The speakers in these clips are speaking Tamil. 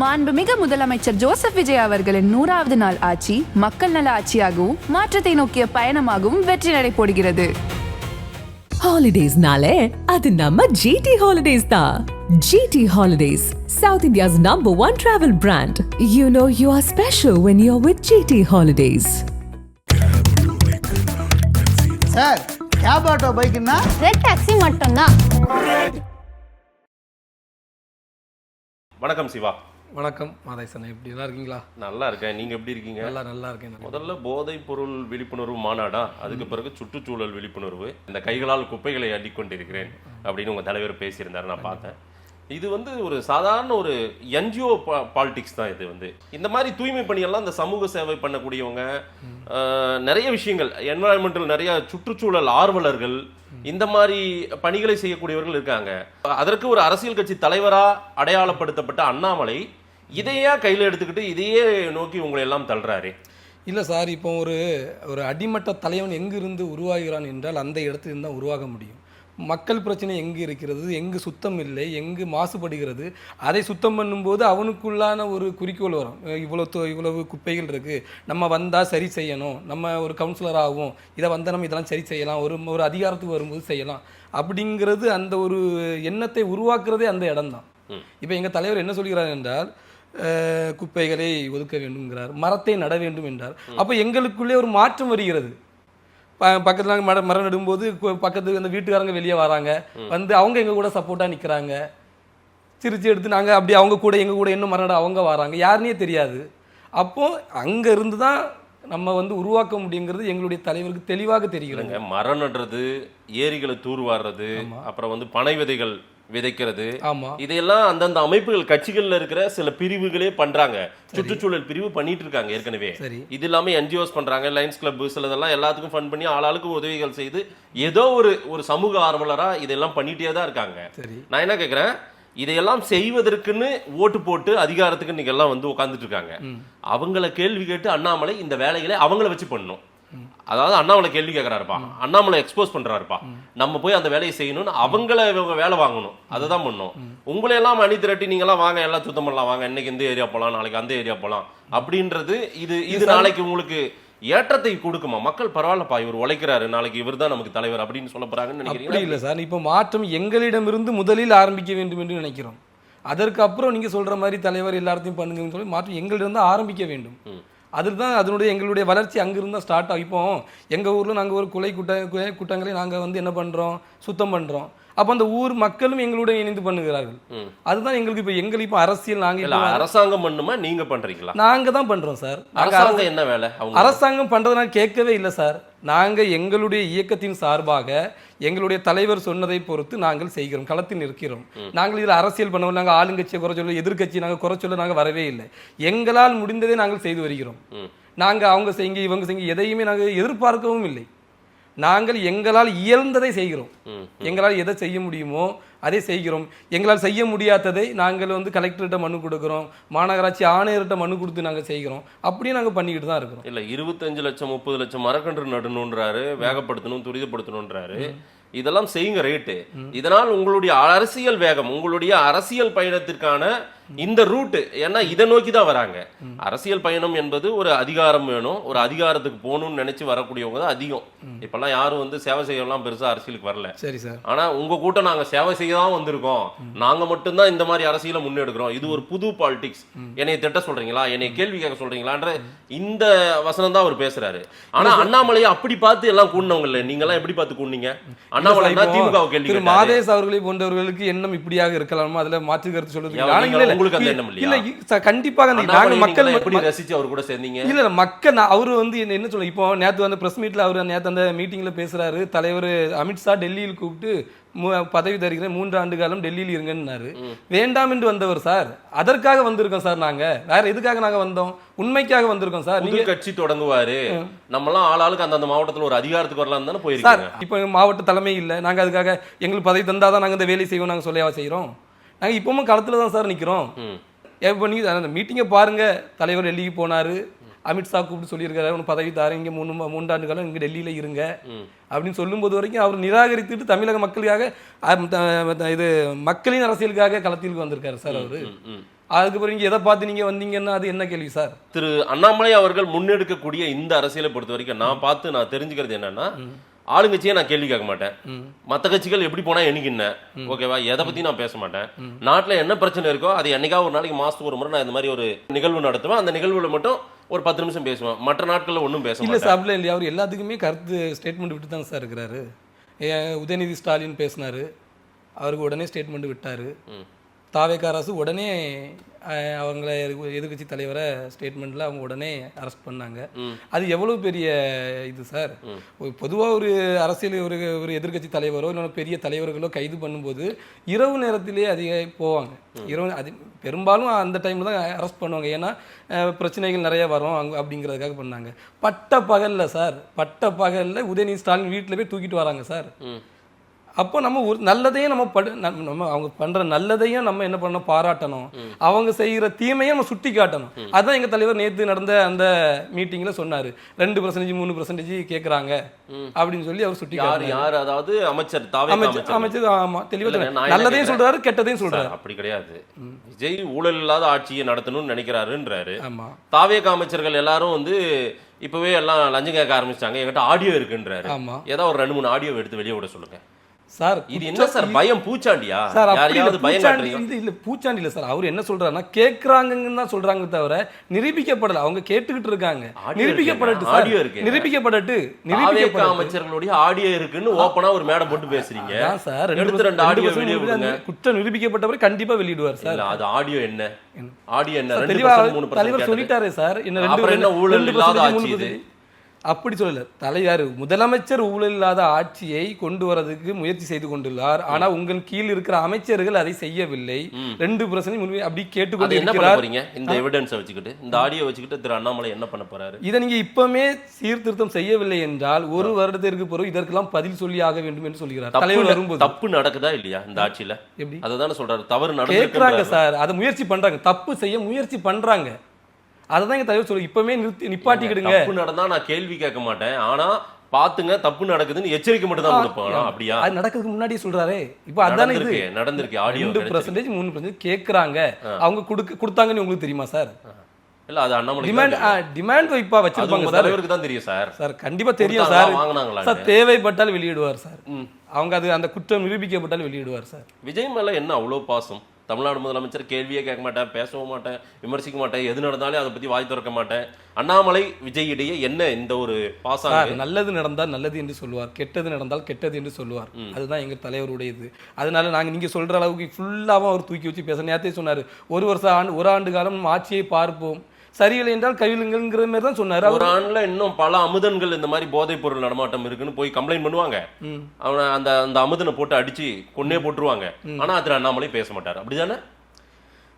மாண்புமிகு முதலமைச்சர் ஜோசப் விஜய் அவர்களின் 100வது நாள் ஆட்சி மக்கள் நல ஆட்சியாகவும் மாற்றத்தை நோக்கிய பயணமாகவும் வெற்றி நடை போடுகிறது. ஹாலிடேஸ்னாலே அது நம்ம GT Holidays தான். GT Holidays, South India's #1 travel brand. You know you are special when you're with GT Holidays. Sir, cab auto பைக்குன்னா ரெட் டாக்ஸி மட்டும்தான். வணக்கம் சிவா. வணக்கம் மாதேசன், எப்படி நல்லா இருக்கீங்களா? நல்லா இருக்கேன், நீங்க எப்படி இருக்கீங்க? நல்லா இருக்கேன். முதல்ல போதைப் பொருள் விழிப்புணர்வு மாநாடா, அதுக்கு பிறகு சுற்றுச்சூழல் விழிப்புணர்வு, இந்த கைகளால் குப்பைகளை அள்ளிக்கொண்டிருக்கிறேன் அப்படின்னு உங்க தலைவர் பேசியிருந்தாரு, நான் பார்த்தேன். இது ஒரு சாதாரண ஒரு NGO பாலிடிக்ஸ் தான். இது இந்த மாதிரி தூய்மை பணியெல்லாம் இந்த சமூக சேவை பண்ணக்கூடியவங்க, நிறைய விஷயங்கள், என்வரான்மெண்டல், நிறைய சுற்றுச்சூழல் ஆர்வலர்கள், இந்த மாதிரி பணிகளை செய்யக்கூடியவர்கள் இருக்காங்க. அதற்கு ஒரு அரசியல் கட்சி தலைவரா அடையாளப்படுத்தப்பட்ட அண்ணாமலை இதையே கையில் எடுத்துக்கிட்டு இதையே நோக்கி உங்களை எல்லாம் தள்ளுறாரு. இல்லை சார், இப்போ ஒரு அடிமட்ட தலைவன் எங்கு இருந்து உருவாகிறான் என்றால் அந்த இடத்துல தான் உருவாக முடியும். மக்கள் பிரச்சனை எங்கு இருக்கிறது, எங்கு சுத்தம் இல்லை, எங்கு மாசுபடுகிறது, அதை சுத்தம் பண்ணும்போது அவனுக்குள்ளான ஒரு குறிக்கோள் வரும். இவ்வளவு குப்பைகள் இருக்குது, நம்ம வந்தால் சரி செய்யணும், நம்ம ஒரு கவுன்சிலர் ஆகும், இதை வந்தால் நம்ம இதெல்லாம் சரி செய்யலாம், ஒரு அதிகாரத்துக்கு வரும்போது செய்யலாம் அப்படிங்கிறது, அந்த ஒரு எண்ணத்தை உருவாக்குறதே அந்த இடம்தான். இப்போ எங்கள் தலைவர் என்ன சொல்கிறார் என்றால், குப்பைகளை ஒதுக்க வேண்டும்ங்கிறார், மரத்தை நட வேண்டும் என்றார். அப்போ எங்களுக்குள்ளே ஒரு மாற்றம் வருகிறது. பக்கத்தில் நாங்கள் மரம் நடும்போது பக்கத்து அந்த வீட்டுக்காரங்க வெளியே வராங்க, அவங்க எங்கள் கூட சப்போர்ட்டாக நிற்கிறாங்க, சிரிச்சு எடுத்து நாங்கள் அப்படி அவங்க கூட எங்கள் கூட இன்னும் மரம் நட அவங்க வராங்க, யாருன்னே தெரியாது. அப்போது அங்கே இருந்து தான் நம்ம உருவாக்க முடியுங்கிறது எங்களுடைய தலைவருக்கு தெளிவாக தெரிகிறங்க. மரம் நடுறது, ஏரிகளை தூர்வாடுறது, அப்புறம் பனை விதைகள் விதைக்கிறது, இதையெல்லாம் அந்தந்த அமைப்புகள், கட்சிகள்ல இருக்கிற சில பிரிவுகளே பண்றாங்க. சுற்றுச்சூழல் பிரிவு பண்ணிட்டு இருக்காங்க ஏற்கனவே. இது இல்லாம NGOs பண்றாங்க, லைன்ஸ் கிளப் சிலதெல்லாம் எல்லாத்துக்கும் ஃபண்ட் பண்ணி ஆளாளுக்கு உதவிகள் செய்து ஏதோ ஒரு சமூக ஆர்வலரா இதெல்லாம் பண்ணிட்டே தான் இருக்காங்க. நான் என்ன கேட்கிறேன், இதையெல்லாம் செய்வதற்குன்னு ஓட்டு போட்டு அதிகாரத்துக்கு நீங்க எல்லாம் உட்கார்ந்துட்டு இருக்காங்க. அவங்கள கேள்வி கேட்டு அண்ணாமலை இந்த வேலைகளை அவங்கள வச்சு பண்ணணும். அதாவது அண்ணாமலை கேள்வி கேட்கறாருப்பா, அண்ணாமலை எக்ஸ்போஸ் பண்றாருப்பா, நம்ம போய் அந்த வேலையை செய்யணும்னு அவங்கள வேலை வாங்கணும், அதை தான் பண்ணணும். உங்களை எல்லாம் அணி திரட்டி நீங்க எல்லாம் வாங்க, எல்லாம் சுத்தம் பண்ணலாம், வாங்க, இன்னைக்கு இந்த ஏரியா போலாம், நாளைக்கு அந்த ஏரியா போலாம் அப்படின்றது இது நாளைக்கு உங்களுக்கு ஏற்றத்தை கொடுக்குமா? மக்கள் பரவாயில்லப்பா, இவர் உழைக்கிறாரு, நாளைக்கு இவர் தான் நமக்கு தலைவர் அப்படின்னு சொல்ல போறாங்கன்னு நினைக்கிறீங்க? இல்ல சார், இப்போ மாற்றம் எங்களிடமிருந்து முதலில் ஆரம்பிக்க வேண்டும் என்று நினைக்கிறோம். அதற்கு அப்புறம் நீங்க சொல்ற மாதிரி தலைவர் எல்லாத்தையும் பண்ணுங்கன்னு சொல்லி மாற்றம் எங்களிடம் தான் ஆரம்பிக்க வேண்டும். அதுதான் எங்களுடைய வளர்ச்சி அங்கிருந்து தான் ஸ்டார்ட் ஆகும். இப்போ எங்கள் ஊரில் நாங்கள் ஒரு குலை கூட்டங்களை நாங்கள் என்ன பண்ணுறோம், சுத்தம் பண்ணுறோம். அப்போ அந்த ஊர் மக்களும் எங்களுடன் இணைந்து பண்ணுகிறார்கள். அதுதான் எங்களுக்கு இப்போ அரசியல் நாங்கள் அரசாங்கம் பண்ணுமா, நீங்க பண்றீங்களா? நாங்க தான் பண்றோம் சார். அரசாங்கம் என்ன வேலை? அரசாங்கம் பண்றதுனால கேட்கவே இல்லை சார். நாங்கள் எங்களுடைய இயக்கத்தின் சார்பாக எங்களுடைய தலைவர் சொன்னதை பொறுத்து நாங்கள் செய்கிறோம், களத்தில் நிற்கிறோம். நாங்கள் இதில் அரசியல் பண்ணுவோம், நாங்கள் ஆளுங்கட்சியை குறை சொல்ல, எதிர்கட்சி நாங்கள் குறை சொல்ல நாங்கள் வரவே இல்லை. எங்களால் முடிந்ததை நாங்கள் செய்து வருகிறோம். நாங்கள் அவங்க செய்யுங்க இவங்க செய்யுங்க எதையுமே நாங்கள் எதிர்பார்க்கவும் இல்லை. நாங்கள் எங்களால் இயல்ந்ததை செய்கிறோம். எங்களால் எதை செய்ய முடியுமோ அதை செய்கிறோம். எங்களால் செய்ய முடியாததை நாங்கள் கலெக்டர்கிட்ட மனு கொடுக்குறோம், மாநகராட்சி ஆணையர்கிட்ட மனு கொடுத்து நாங்கள் செய்கிறோம். அப்படியே நாங்கள் பண்ணிக்கிட்டு தான் இருக்கிறோம். இல்லை, 25 லட்சம் 30 லட்சம் மரக்கன்று நடணுன்றாரு, வேகப்படுத்தணும், துரிதப்படுத்தணுன்றாரு. இதெல்லாம் செய்யுங்க ரேட்டு. இதனால் உங்களுடைய அரசியல் வேகம், உங்களுடைய அரசியல் பயணத்திற்கான இந்த ரூட், ஏன்னா இதை நோக்கி தான் வராங்க. அரசியல் பயணம் என்பது ஒரு அதிகாரம் வேணும், ஒரு அதிகாரத்துக்கு போகணும்னு நினைச்சு வரக்கூடியவங்க தான் அதிகம். இப்பெல்லாம் யாரும் சேவை செய்யலாம் பெருசா அரசியலுக்கு வரல. சரி சார், ஆனா உங்க கூட்டம் நாங்க சேவை செய்ய தான் வந்திருக்கோம், நாங்க மட்டும்தான் இந்த மாதிரி அரசியலை முன்னெடுக்கிறோம், இது ஒரு புது பாலிடிக்ஸ், என்னை திட்ட சொல்றீங்களா, என்னை கேள்வி கேட்க சொல்றீங்களான்ற இந்த வசனம் தான் அவர் பேசுறாரு. ஆனா அண்ணாமலையை அப்படி பார்த்து எல்லாம் கூடினவங்க இல்லை, நீங்க எல்லாம் எப்படி பார்த்து கூடினீங்க? மாதேஷ் அவர்களை போன்றவர்களுக்கு எண்ணம் இப்படியாக இருக்கலாமா, அதுல மாற்று கருத்து சொல்றது உங்களுக்கு அந்த எண்ணம் இல்லையா? இல்ல, கண்டிப்பாக மக்கள் எப்படி ரசிச்சு அவர் கூட சேர்ந்தீங்க? இல்ல, மக்கள் அவரு என்ன சொல்ல, இப்போ நேத்து பிரஸ் மீட்ல அவர் நேத்து அந்த மீட்டிங்ல பேசுறாரு, தலைவர் அமித்ஷா டெல்லியில் கூப்பிட்டு பதவி தருகிறேன், 3 ஆண்டு காலம் டெல்லியில் இருங்கன்னாரு. வேண்டாம் என்று வந்தவர் சார். அதற்காக வந்திருக்கோம் சார். நாங்க வேற எதுக்காக நாங்க வந்தோம்? உண்மைக்காக வந்திருக்கோம் சார். நீங்க கட்சி தொடங்குவாரு, நம்மளாம் ஆளாளுக்கு அந்தந்த மாவட்டத்தில் ஒரு அதிகாரத்துக்கு வரலாம் தானே போயிருக்காங்க. இப்போ மாவட்ட தலைமை இல்லை, நாங்க அதுக்காக எங்களுக்கு பதவி தந்தாதான் நாங்க இந்த வேலை செய்வோம், நாங்க சொல்லையாவா செய்யறோம்? நாங்க இப்பவும் களத்துல தான் சார் நிக்கிறோம். இப்போ நீங்க அந்த மீட்டிங்கை பாருங்க, தலைவர் டெல்லிக்கு போனாரு, அமித்ஷா கூப்பிட்டு சொல்லியிருக்காரு, உனக்கு பதவி தாரேன், இங்கே 3 ஆண்டு காலம் இங்கே டெல்லியில் இருங்க அப்படின்னு சொல்லும்போது வரைக்கும் அவர் நிராகரித்துட்டு தமிழக மக்களுக்காக இது மக்களின் அரசியலுக்காக களத்திற்கு வந்திருக்காரு சார். அவரு அதுக்கப்புறம் நீங்க எதை பார்த்து நீங்க வந்தீங்கன்னா அது என்ன கேள்வி சார்? திரு அண்ணாமலை அவர்கள் முன்னெடுக்கக்கூடிய இந்த அரசியலை பொறுத்த வரைக்கும் நான் தெரிஞ்சுக்கிறது என்னன்னா, ஆளுங்கட்சியை நான் கேள்வி கேட்க மாட்டேன். மற்ற கட்சிகள் எப்படி போனா எனக்கு என்ன, ஓகேவா, எதை பத்தி நான் பேச மாட்டேன். நாட்டுல என்ன பிரச்சனை இருக்கோ அது என்னைக்காவது ஒரு நாளைக்கு மாசத்துக்கு ஒரு முறை நான் இந்த மாதிரி ஒரு நிகழ்வு நடத்துவேன். அந்த நிகழ்வுல மட்டும் ஒரு 10 நிமிஷம் பேசுவேன். மற்ற நாட்கள்ல ஒன்றும் பேச இல்ல சார், அப்படிலாம் இல்லையா? அவர் எல்லாத்துக்குமே கருத்து ஸ்டேட்மெண்ட் விட்டு தான் சார் இருக்கிறாரு. உதயநிதி ஸ்டாலின் பேசினாரு, அவருக்கு உடனே ஸ்டேட்மெண்ட் விட்டாரு. தாவேகா அரசு உடனே அவங்கள எதிர்கட்சி தலைவரை ஸ்டேட்மெண்ட்ல அவங்க உடனே அரெஸ்ட் பண்ணாங்க. அது எவ்வளவு பெரிய இது சார். பொதுவாக ஒரு அரசியல் ஒரு எதிர்கட்சி தலைவரோ இல்லை பெரிய தலைவர்களோ கைது பண்ணும்போது இரவு நேரத்திலே அதிக போவாங்க. இரவு அது பெரும்பாலும் அந்த டைம்ல தான் அரெஸ்ட் பண்ணுவாங்க. ஏன்னா பிரச்சனைகள் நிறைய வரும் அப்படிங்கிறதுக்காக பண்ணாங்க. பட்ட பகல்ல சார், பட்ட பகல்ல உதயநிதி ஸ்டாலின் வீட்டில் போய் தூக்கிட்டு வராங்க சார். அப்போ நம்ம ஒரு நல்லதையும் நம்ம அவங்க பண்ற நல்லதையும் நம்ம என்ன பண்ணணும், பாராட்டணும். அவங்க செய்யற தீமையை நம்ம சுட்டி காட்டணும். அதான் எங்க தலைவர் நேற்று நடந்த அந்த மீட்டிங்ல சொன்னாரு. 2% 3% கேட்கறாங்க அப்படின்னு சொல்லி அவர் சுட்டி யார், அதாவது அமைச்சர் அமைச்சர் ஆமா தெளிவா நல்லதையும் சொல்றாரு, கெட்டதையும் சொல்றாரு. அப்படி கிடையாது. விஜய் ஊழல் இல்லாத ஆட்சியை நடத்தணும்னு நினைக்கிறாருன்றாரு. ஆமா, தாவேக அமைச்சர்கள் எல்லாரும் வந்து இப்பவே எல்லாம் லஞ்சம் கேட்க ஆரம்பிச்சிட்டாங்க, என்கிட்ட ஆடியோ இருக்குன்றாரு. ஏதாவது ஒரு 2-3 ஆடியோ எடுத்து வெளியே விட சொல்லுங்க சார். இது என்ன சார், பயம் பூச்சாண்டியா? சார் யாரையாவது பயம் காட்டுறீங்க? இது இல்ல பூச்சாண்டி இல்ல சார். அவர் என்ன சொல்றாருன்னா கேக்குறாங்கன்னு தான் சொல்றாங்க தவிர நிரூபிக்கப்படல. அவங்க கேட்டுக்கிட்டு இருக்காங்க. நிரூபிக்கப்படட்டு சார், ஆடியோ இருக்கு, நிரூபிக்கப்படட்டு. அமைச்சர்களுடைய ஆடியோ இருக்குன்னு ஓபனா ஒரு மேடம் போட்டு பேசுறீங்க சார். எடுத்து 2 ஆடியோ வெளியே விடுங்க. குற்றம் நிரூபிக்கப்பட்டவரை கண்டிப்பா வெளியிடுவார் சார். அது ஆடியோ என்ன, ஆடியோ என்ன? தெளிவா தலைவர் சொல்லிட்டாரே சார். என்ன ஊழல் இல்லாத ஆட்சி இது? அப்படி சொல்லல தலைவர். முதலமைச்சர் ஊழல் இல்லாத ஆட்சியை கொண்டு வரதுக்கு முயற்சி செய்து கொண்டுள்ளார். ஆனா உங்கள் கீழ் இருக்கிற அமைச்சர்கள் அதை செய்யவில்லை. 2% அப்படி கேட்டுக்கொண்டு இருக்கிறார். இந்த எவிடன்ஸ் வச்சுக்கிட்டு, இந்த ஆடியோ வச்சுக்கிட்டு திரு அண்ணாமலை என்ன பண்ண போறாரு? இதை நீங்க இப்பவுமே சீர்திருத்தம் செய்யவில்லை என்றால் 1 வருடத்திற்கு பிறகு இதற்கெல்லாம் பதில் சொல்லி ஆக வேண்டும் என்று சொல்கிறார் தலைவர். வரும்போது தப்பு நடக்குதா இல்லையா இந்த ஆட்சியில? எப்படி அதுதானே சொல்றாரு, தவறு நடக்குறாங்க சார். அதை முயற்சி பண்றாங்க, தப்பு செய்ய முயற்சி பண்றாங்க. அதுதான் எங்க தலைவர் சொல்லு, இப்பவுமே நிப்பாட்டிக்கிடுங்க. தப்பு நடந்தா நான் கேள்வி கேட்க மாட்டேன், ஆனா பாத்துங்க தப்பு நடக்குதுன்னு எச்சரிக்கை மட்டும் தான் கொடுப்போம். அப்படியா? அது நடக்கிறதுக்கு முன்னாடி சொல்றாரே. இப்போ அதானே இது நடந்திருக்கு. ஆடியோ 2% 3% கேக்குறாங்க. அவங்க கொடுத்தாங்கன்னு உங்களுக்கு தெரியுமா சார்? இல்ல, அது அண்ணாமலை டிமாண்ட் வைப்பா வச்சிருப்பாங்க சார். தலைவருக்கு தான் தெரியும் சார். சார் கண்டிப்பா தெரியும் சார். சார் தேவைப்பட்டால் வெளியிடுவார் சார். அவங்க அது அந்த குற்றம் நிரூபிக்கப்பட்டால் வெளியிடுவார் சார். விஜய் மேல என்ன அவ்வளவு பாசம்? தமிழ்நாடு முதலமைச்சர் கேள்வியே கேட்க மாட்டேன், பேசவும் மாட்டேன், விமர்சிக்க மாட்டேன், எது நடந்தாலும் அதை பத்தி வாய் திறக்க மாட்டேன். அண்ணாமலை விஜய் இடையே என்ன இந்த ஒரு பாசம்? நல்லது நடந்தால் நல்லது என்று சொல்லுவார், கெட்டது நடந்தால் கெட்டது என்று சொல்லுவார். அதுதான் எங்க தலைவருடையது. அதனால நாங்க நீங்க சொல்ற அளவுக்கு ஃபுல்லாவும் அவர் தூக்கி வச்சு பேச. நேரத்தையே சொன்னாரு, ஒரு ஆண்டு காலம் ஆட்சியை பார்ப்போம், சரியில்லை என்றால் கைவிலுங்கிற மாதிரி தான் சொன்னாரு. ஒரு ஆண்டுல இன்னும் பல அமுதன்கள் இந்த மாதிரி போதைப் பொருள் நடமாட்டம் இருக்குன்னு போய் கம்ப்ளைண்ட் பண்ணுவாங்க. அவனை அந்த அமுதனை போட்டு அடிச்சு கொன்னே போட்டுருவாங்க. ஆனா அதுல அண்ணாமலை பேச மாட்டாரு. அப்படிதானே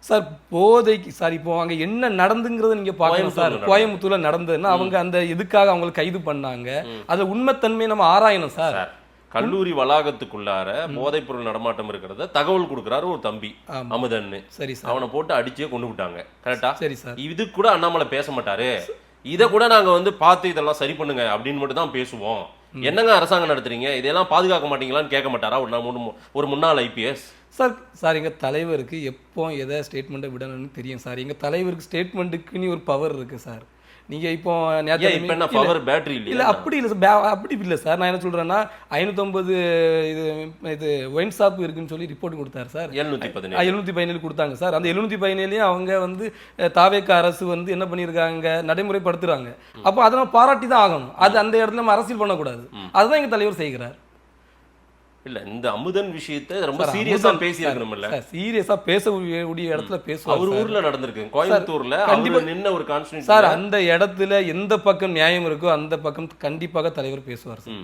சார்? போதைக்கு சார் இப்போ அங்க என்ன நடந்துங்கிறத நீங்க பாக்கணும் சார். கோயம்புத்தூர்ல நடந்ததுன்னா அவங்க அந்த எதுக்காக அவங்களை கைது பண்ணாங்க, அதுல உண்மைத்தன்மையை நம்ம ஆராயணும் சார். கல்லூரி வளாகத்துக்குள்ளார போதைப் பொருள் நடமாட்டம் இருக்கிறத தகவல் கொடுக்குறாரு ஒரு தம்பி அமுதன்னு. சரி சார். அவனை போட்டு அடிச்சே கொண்டு விட்டாங்க. கரெக்டா? சரி சார். இது கூட அண்ணாமலை பேச மாட்டாரு. இதை கூட நாங்க வந்து பார்த்து இதெல்லாம் சரி பண்ணுங்க அப்படின்னு மட்டும் தான் பேசுவோம். என்னங்க அரசாங்கம் நடத்துறீங்க, இதெல்லாம் பாதுகாக்க மாட்டீங்களான்னு கேட்க மாட்டாரா ஒரு முன்னாள் IPS சார்? எங்க தலைவருக்கு எப்போ எதை ஸ்டேட்மெண்ட்டை விடணும்னு தெரியும் சார். எங்க தலைவருக்கு ஸ்டேட்மெண்ட்டுக்குன்னு ஒரு பவர் இருக்கு சார். நீங்க இப்போ பவர் பேட்டரி இல்ல அப்படி இல்ல சார். நான் என்ன சொல்றேன்னா 550 இது ஒயின் ஷாப் இருக்குன்னு சொல்லி ரிப்போர்ட் கொடுத்தாரு சார். 717 கொடுத்தாங்க சார். அந்த 717 அவங்க வந்து தாவேக அரசு வந்து என்ன பண்ணிருக்காங்க, நடைமுறைப்படுத்துறாங்க. அப்போ அதெல்லாம் பாராட்டி தான் ஆகணும். அது அந்த இடத்துல நம்ம அரசியல் பண்ணக்கூடாது. அதுதான் எங்க தலைவர் செய்கிறார். இல்ல, இந்த அமுதன் விஷயத்தை ரொம்ப சீரியஸா பேசி இருக்கணும்ல. சீரியஸா பேசக்கூடிய இடத்துல பேசுவார். அவர் ஊர்ல நடந்திருக்கு, கோயம்புத்தூர்ல கண்டிப்பா நின்ன ஒரு கான்ஸ்டிட்யூன்சி சார். அந்த இடத்துல எந்த பக்கம் நியாயம் இருக்கோ அந்த பக்கம் கண்டிப்பாக தலைவர் பேசுவார் சார்.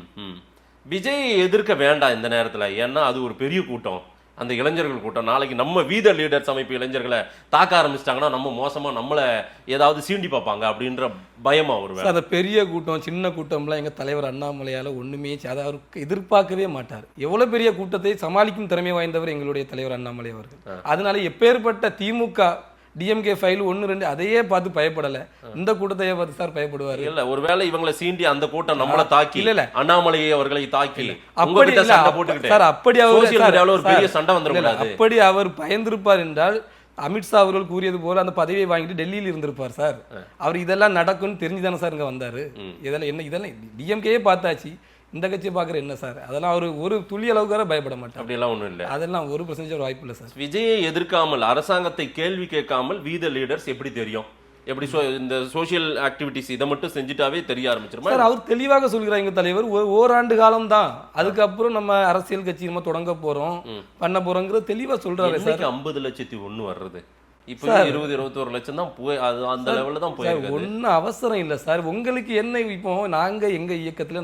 விஜய் எதிர்க்க வேண்டாம் இந்த நேரத்துல. ஏன்னா அது ஒரு பெரிய கூட்டம், அந்த இளைஞர்கள் கூட்டம். நாளைக்கு நம்ம வீத லீடர்ஸ் அமைப்பு இளைஞர்களை தாக்க ஆரம்பிச்சிட்டாங்கன்னா நம்ம மோசமா நம்மளை ஏதாவது சீண்டி பார்ப்பாங்க அப்படின்ற பயமா வருவார். அந்த பெரிய கூட்டம் சின்ன கூட்டம்லாம் எங்க தலைவர் அண்ணாமலையால ஒண்ணுமே அவருக்கு எதிர்பார்க்கவே மாட்டார். எவ்வளவு பெரிய கூட்டத்தை சமாளிக்கும் திறமை வாய்ந்தவர் எங்களுடைய தலைவர் அண்ணாமலை அவர்கள். அதனால எப்பேற்பட்ட திமுக DMK ஃபைல் 1-2 அதையே பார்த்து பயப்படல, இந்த கூட்டத்தையே பார்த்து சார் பயப்படுவாரு. இல்ல, ஒருவேளை இவங்களை சீண்டி அந்த கூட்டம் நம்மள தாக்கி இல்ல அண்ணாமலையை அவர்களை தாக்கி அப்படி இல்ல சார். அப்படி அவர் ஒரு பெரிய சண்டை வந்துரும். அப்படி அவர் பயந்திருப்பார் என்றால் அமித்ஷா அவர்கள் கூறியது போல அந்த பதவியை வாங்கிட்டு டெல்லியில் இருந்திருப்பார் சார். அவர் இதெல்லாம் நடக்கும்னு தெரிஞ்சுதானே சார் இங்கே வந்தார். இதெல்லாம் டிஎம்கே பார்த்தாச்சு, இந்த கட்சியை பார்க்குற என்ன சார்? அதெல்லாம் அவர் ஒரு துளி அளவுக்கு வர பயப்பட மாட்டார். அப்படியெல்லாம் ஒன்றும் இல்லை, அதெல்லாம் 1% வாய்ப்பு இல்லை சார். விஜயை எதிர்க்காமல் அரசாங்கத்தை கேள்வி கேட்காமல் வீத லீடர்ஸ் எப்படி தெரியும்? எப்படி இந்த சோசியல் ஆக்டிவிட்டிஸ் இதை மட்டும் செஞ்சுட்டாவே தெரிய ஆரம்பிச்சிருமா சார்? அவர் தெளிவாக சொல்கிறார் எங்க தலைவர், ஓராண்டு காலம் தான், அதுக்கப்புறம் நம்ம அரசியல் கட்சி நம்ம தொடங்க போறோம் பண்ண போறோங்கிறது தெளிவா சொல்றாரு சார். 50,01,000 வர்றது இப்போ 20-21 லட்சம் தான் போய் அது அந்த லெவலில் தான் போயிருக்கு. ஒன்றும் அவசரம் இல்லை சார். உங்களுக்கு என்ன, இப்போ நாங்க எங்க இயக்கத்துல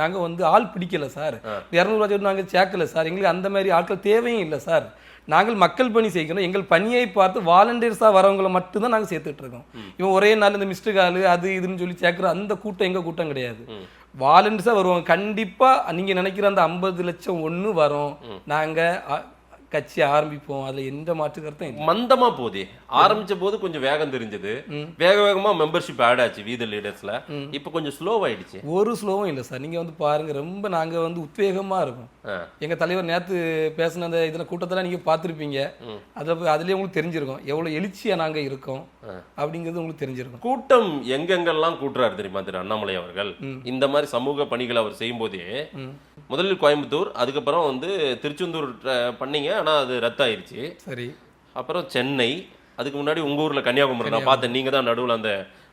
நாங்க வந்து ஆள் பிடிக்கல சார், 200 நாங்க சேர்க்கல சார். எங்களுக்கு அந்த மாதிரி ஆட்கள் தேவையும் இல்லை சார். நாங்கள் மக்கள் பணி செய்யணும். எங்கள் பணியை பார்த்து வாலண்டியர்ஸாக வரவங்களை மட்டும்தான் நாங்கள் சேர்த்துட்டு இருக்கோம். இவன் ஒரே நாள் இந்த மிஸ்டு கால் அது இதுன்னு சொல்லி சேர்க்குற அந்த கூட்டம் எங்கள் கூட்டம் கிடையாது. வாலண்டியர்ஸாக வருவாங்க. கண்டிப்பாக நீங்கள் நினைக்கிற அந்த 50 லட்சம் ஒன்று வரும். நாங்கள் கட்சி ஆரம்பிப்போம், அதுல எந்த மாற்று கருத்தும் மந்தமா போதே. ஆரம்பிச்ச போது கொஞ்சம் வேகம் தெரிஞ்சது, வேகமா மெம்பர்ஷிப் ஆட் ஆச்சு வீத லீடர்ஸ்ல. இப்ப கொஞ்சம் ஸ்லோவாயிடுச்சு. ஒரு ஸ்லோவும் இல்லை சார். நீங்க வந்து பாருங்க, ரொம்ப நாங்க வந்து உத்வேகமா இருக்கும். எங்க தலைவர் நேத்து பேசின அந்த இதுல கூட்டத்தெல்லாம் நீங்க பார்த்துருப்பீங்க. அதுலயே உங்களுக்கு தெரிஞ்சிருக்கும் எவ்வளவு எழுச்சியா நாங்க இருக்கோம் அப்படிங்கிறது உங்களுக்கு தெரிஞ்சிருக்கும். கூட்டம் எங்கெங்கெல்லாம் கூட்டுறாரு தெரியுமா திரு அண்ணாமலை அவர்கள்? இந்த மாதிரி சமூக பணிகளை அவர் செய்யும் போதே முதலில் கோயம்புத்தூர், அதுக்கப்புறம் வந்து திருச்செந்தூர் பண்ணீங்க, ஆனா அது ரத்தாயிருச்சு. சரி. அப்புறம் சென்னை, அதுக்கு முன்னாடி உங்க ஊர்ல கன்னியாகுமரி நான் பார்த்தேன். நீங்க தான் நடுவில் அந்த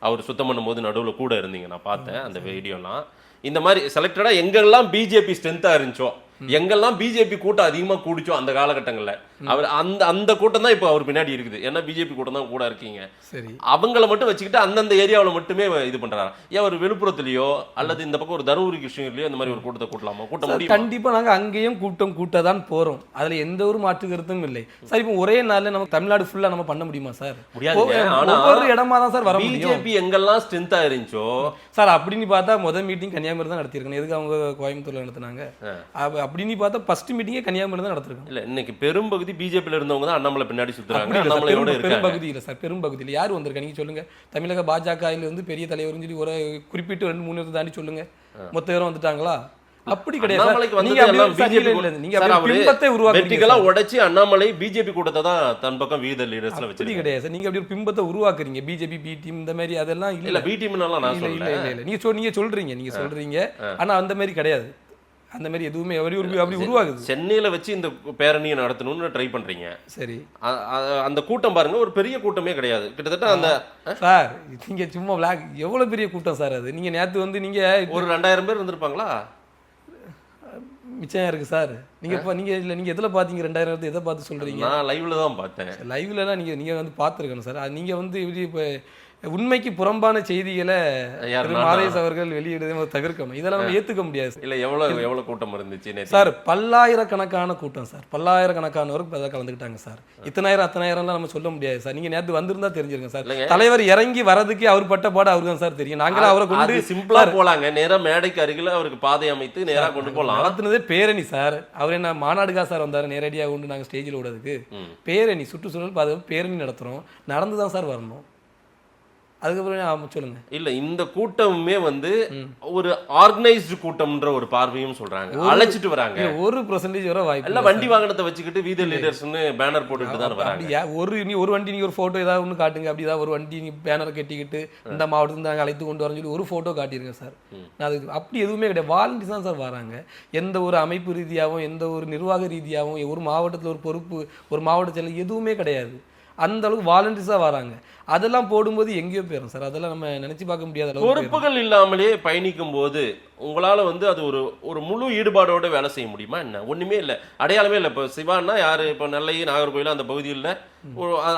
அவர் சுத்தம் பண்ணும்போது நடுவில் கூட இருந்தீங்க, நான் பார்த்தேன் அந்த வீடியோலாம். இந்த மாதிரி செலக்டடா எங்கெல்லாம் பிஜேபி ஸ்ட்ரென்த்தா இருந்துச்சோ, எங்கெல்லாம் பிஜேபி கூட்டம் அதிகமா கூடிச்சோ அந்த காலகட்டங்கள்ல அவர் அந்த கூட்டம் தான் இப்போ அவர் பின்னாடி இருக்குது. ஏன்னா பிஜேபி கூட்டம் தான் கூட இருக்கீங்க. சரி. அவங்கள மட்டும் வச்சுக்கிட்டு அந்தந்த ஏரியாவில் மட்டுமே இது பண்றாரு. ஏன் ஒரு விழுப்புரத்துலயோ அல்லது இந்த பக்கம் ஒரு தருமபுரி கிருஷ்ணகிரிலயோ இந்த மாதிரி ஒரு கூட்டத்தை கூட்டலாமா? கூட்ட முடியும். கண்டிப்பா நாங்க அங்கேயும் கூட்ட தான் போறோம். அதுல எந்த ஒரு மாற்று கருத்தும் இல்லை சார். இப்போ ஒரே நாள்ல நம்ம தமிழ்நாடு ஃபுல்லா நம்ம பண்ண முடியுமா சார்? முடியாது. ஆனா ஒரு இடமா தான் சார் வர முடியும். பிஜேபி எங்கெல்லாம் ஸ்ட்ரென்த்தா இருந்துச்சோ சார் அப்படின்னு பார்த்தா முதல் மீட்டிங் கன்னியாகுமரி தான் நடத்திருக்கணும். எதுக்கு அவங்க கோயம்புத்தூர்ல நடத்தினாங்க? அப்படின்னு பார்த்தா ஃபர்ஸ்ட் மீட்டிங்கே கன்னியாகுமரி தான் நடத்திருக்கோம். இல்ல, இன்னைக்கு பெரும்பகுதி பிஜேபியில இருந்தவங்க தான் அண்ணாமலை பின்னாடி சுத்துறாங்க. அண்ணாமலையோட இருக்காங்க. பெரும்பகுதி இல்ல சார், பெரும்பகுதியில் யார் வந்திருக்கா நீங்க சொல்லுங்க? தமிழக பாஜகவில் வந்து பெரிய தலைவர்னு சொல்லி ஒரு குறிப்பிட்டு 2-3 தாண்டி சொல்லுங்க. மொத்த பேரும் வந்துட்டாங்களா? அப்படி கிடையாது. உடைச்சு அண்ணாமலை பிஜேபி கூட்டத்தை தான் தன் பக்கம் வீத லீடர்ஸ்ல வச்சு கிடையாது. நீங்க அப்படி ஒரு பிம்பத்தை உருவாக்குறீங்க. பிஜேபி பி டீம் இந்த மாதிரி அதெல்லாம் இல்ல. பி டீம் நீங்க சொல்றீங்க, ஆனா அந்த மாதிரி கிடையாது. அந்த மாதிரி எதுவுமே அப்படி உருவாகுது. சென்னையில வச்சு இந்த பேரணியை நடத்தணும்னு ட்ரை பண்றீங்க. சரி. அந்த கூட்டம் பாருங்க, ஒரு பெரிய கூட்டமே கிடையாது. கிட்டத்தட்ட அந்த சார் நீங்க சும்மா விளாக் எவ்வளவு பெரிய கூட்டம் சார் அது. நீங்க நேத்து வந்து நீங்க ஒரு 2000 பேர் இருந்திருப்பாங்களா? மிச்சம் இருக்கு சார். நீங்க எதுல பாத்தீங்க? 2000 எதை பார்த்து சொல்றீங்க? நான் லைவ்ல தான் பார்த்தேன். லைவ்லலாம் நீங்க வந்து பார்த்துருக்கணும் சார். நீங்க வந்து இப்ப உண்மைக்கு புறம்பான செய்திகளை மாதேஷ் அவர்கள் வெளியிடுறதை தவிர்க்கணும். இதெல்லாம் நம்ம ஏத்துக்க முடியாது. இல்ல, எவ்வளவு கூட்டம் இருந்துச்சு சார்? பல்லாயிரக்கணக்கான கூட்டம் சார். பல்லாயிரக்கணக்கானவருக்கு கலந்துக்கிட்டாங்க சார். அத்தனாயிரம்லாம் நம்ம சொல்ல முடியாது சார். நீங்க நேத்து வந்திருந்தா தெரிஞ்சிருங்க சார். தலைவர் இறங்கி வரதுக்கு அவர் பட்ட பாடு அவருக்கு தான் சார் தெரியும். நாங்களும் அவரை கொண்டு சிம்பிளா போலாங்க. நேரா மேடைக்கு அருகில அவருக்கு பாதை அமைத்து நேரா கொண்டு போலாம். நடத்துனதே பேரணி சார். அவர் என்ன மாநாடுகா சார் வந்தாரு நேரடியாக கொண்டு நாங்க ஸ்டேஜில் விடுறதுக்கு? பேரணி, சுற்றுச்சூழல் பாதுகாப்பு பேரணி நடத்துறோம். நடந்துதான் சார் வரணும். அதுக்கப்புறம் சொல்லுங்க. இல்ல, இந்த கூட்டமுமே வந்து ஒரு ஆர்கனைஸ்டு கூட்டம்ன்ற ஒரு பார்வையும் சொல்றாங்க. அழைச்சிட்டு வராங்க. 1% வர வாய்ப்பு இல்ல. வண்டி வாகனத்தை வச்சுக்கிட்டு வீத லீடர்ஸ்னு பேனர் போட்டுட்டு தான் வராங்க. ஒரு வண்டி நீங்க ஒரு போட்டோ ஏதாவது ஒன்று காட்டுங்க. அப்படி ஏதாவது ஒரு வண்டி நீ பேனர் கட்டிக்கிட்டு இந்த மாவட்டத்தில் நாங்கள் அழைத்து கொண்டு வரேன்னு சொல்லி ஒரு போட்டோ காட்டிருங்க சார். அது அப்படி எதுவுமே கிடையாது. வாலண்டியர்ஸ் தான் சார் வராங்க. எந்த ஒரு அமைப்பு ரீதியாகவும் எந்த ஒரு நிர்வாக ரீதியாகவும் ஒரு மாவட்டத்தில் ஒரு பொறுப்பு ஒரு மாவட்ட செயலர் எதுவுமே கிடையாது. அந்த அளவுக்கு வாலண்டியர்ஸாக வராங்க. அதெல்லாம் போடும்போது எங்கேயோ போயிடும் சார். அதெல்லாம் நம்ம நினைச்சு பார்க்க முடியாத பொறுப்புகள் இல்லாமலே பயணிக்கும் போது உங்களால வந்து அது ஒரு முழு ஈடுபாடோட வேலை செய்ய முடியுமா என்ன? ஒண்ணுமே இல்லை, அடையாளமே இல்லை. இப்போ சிவான்னா யாரு? இப்போ நெல்லை, நாகர்கோயில் அந்த பகுதியில்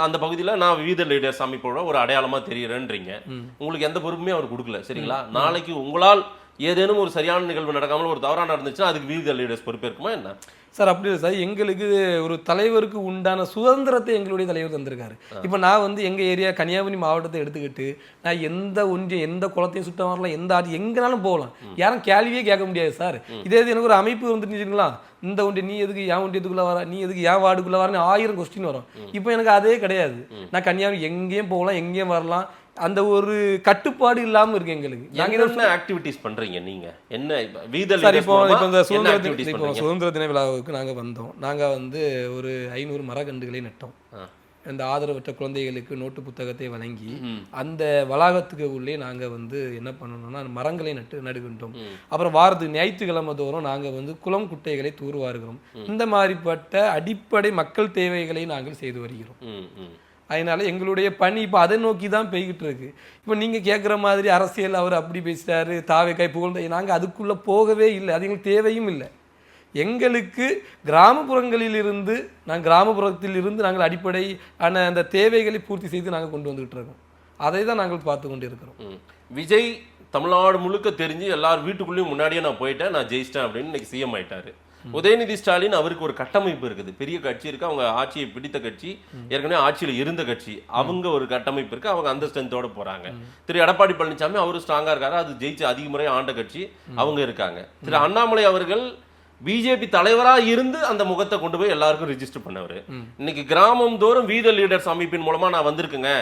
அந்த பகுதியில் நான் வீத லீடர்ஸ் அமைப்போட ஒரு அடையாளமா தெரியுறேன்றீங்க. உங்களுக்கு எந்த பொறுப்புமே அவர் கொடுக்கல. சரிங்களா? நாளைக்கு உங்களால் ஏதேனும் ஒரு சரியான நிகழ்வு நடக்காமல் ஒரு தவறான நடந்துச்சுன்னா அதுக்கு வீத லீடர்ஸ் பொறுப்பேற்குமா என்ன? சார் அப்படி இல்லை சார். எங்களுக்கு ஒரு தலைவருக்கு உண்டான சுதந்திரத்தை எங்களுடைய தலைவர் தந்திருக்காரு. இப்போ நான் வந்து எங்கள் ஏரியா கன்னியாகுமரி மாவட்டத்தை எடுத்துக்கிட்டு நான் எந்த ஒன்றியம் எந்த குளத்தையும் சுத்தம் வரலாம், எந்த ஆட்சி எங்கேனாலும் போகலாம். யாரும் கேள்வியே கேட்க முடியாது சார். இதே இது எனக்கு ஒரு அமைப்பு வந்துட்டுங்களா, இந்த ஒன்றியம் நீ எதுக்கு என் ஒன்றியத்துக்குள்ளே வர, நீ எதுக்கு என் வார்டுக்குள்ளே வரன்னு 1000 கொஸ்டின் வரும். இப்போ எனக்கு அதே கிடையாது. நான் கன்னியாகுமரி எங்கேயும் போகலாம், எங்கேயும் வரலாம். அந்த ஒரு கட்டுப்பாடு இல்லாம இருக்கு எங்களுக்கு. நாங்க என்ன ஆக்டிவிட்டீஸ் பண்றீங்க நீங்க? என்ன வீத சார்? இப்போ இந்த சுதந்திர தின விழாவுக்கு நாங்க வந்தோம். நாங்க வந்து ஒரு 500 மரக்கன்றுகளை நட்டோம். இந்த ஆதரவற்ற குழந்தைகளுக்கு நோட்டு புத்தகத்தை வழங்கி அந்த வளாகத்துக்கு உள்ளே நாங்கள் வந்து என்ன பண்ணணும்னா மரங்களை நடுகின்றோம். அப்புறம் வாரத்துக்கு ஞாயிற்றுக்கிழமை தோறும் நாங்கள் வந்து குளம் குட்டைகளை தூர்வாருகிறோம். இந்த மாதிரிப்பட்ட அடிப்படை மக்கள் தேவைகளை நாங்கள் செய்து வருகிறோம். அதனால எங்களுடைய பணி இப்போ அதை நோக்கி தான் போய்கிட்டு இருக்கு. இப்போ நீங்கள் கேட்குற மாதிரி அரசியல் அவர் அப்படி பேசிட்டாரு, தாவேக்காய் புகழ்ந்த, நாங்கள் அதுக்குள்ளே போகவே இல்லை. அது எங்களுக்கு தேவையும் இல்லை. எங்களுக்கு கிராமப்புறங்களிலிருந்து நாங்கள் அடிப்படை அந்த தேவைகளை பூர்த்தி செய்து நாங்கள் கொண்டு வந்துகிட்டு இருக்கோம். அதை தான் நாங்கள் பார்த்து கொண்டு இருக்கிறோம். விஜய் தமிழ்நாடு முழுக்க தெரிஞ்சு எல்லாரும் வீட்டுக்குள்ளேயும் முன்னாடியே நான் போயிட்டேன், நான் ஜெயிச்சிட்டேன் அப்படின்னு இன்னைக்கு சிஎம் ஆயிட்டாரு. உதயநிதி ஸ்டாலின் அவருக்கு ஒரு கட்டமைப்பு இருக்குது, பெரிய கட்சி இருக்கு, அவங்க ஆட்சியை பிடித்த கட்சி, ஏற்கனவே ஆட்சியில் இருந்த கட்சி, அவங்க ஒரு கட்டமைப்பு இருக்கு, அவங்க அந்த ஸ்ட்ரென்த்தோட போறாங்க. திரு எடப்பாடி பழனிசாமி அவரு ஸ்ட்ராங்கா இருக்காரு, அது ஜெயிச்சு அதிக முறை ஆண்ட கட்சி, அவங்க இருக்காங்க. திரு அண்ணாமலை அவர்கள் பிஜேபி தலைவரா இருந்து அந்த முகத்தை கொண்டு போய் எல்லாருக்கும் ரிஜிஸ்டர் பண்ணவர். இன்னைக்கு கிராமம் தோறும் வீத லீடர்ஸ் அமைப்பின் மூலமா நான் வந்திருக்குங்க,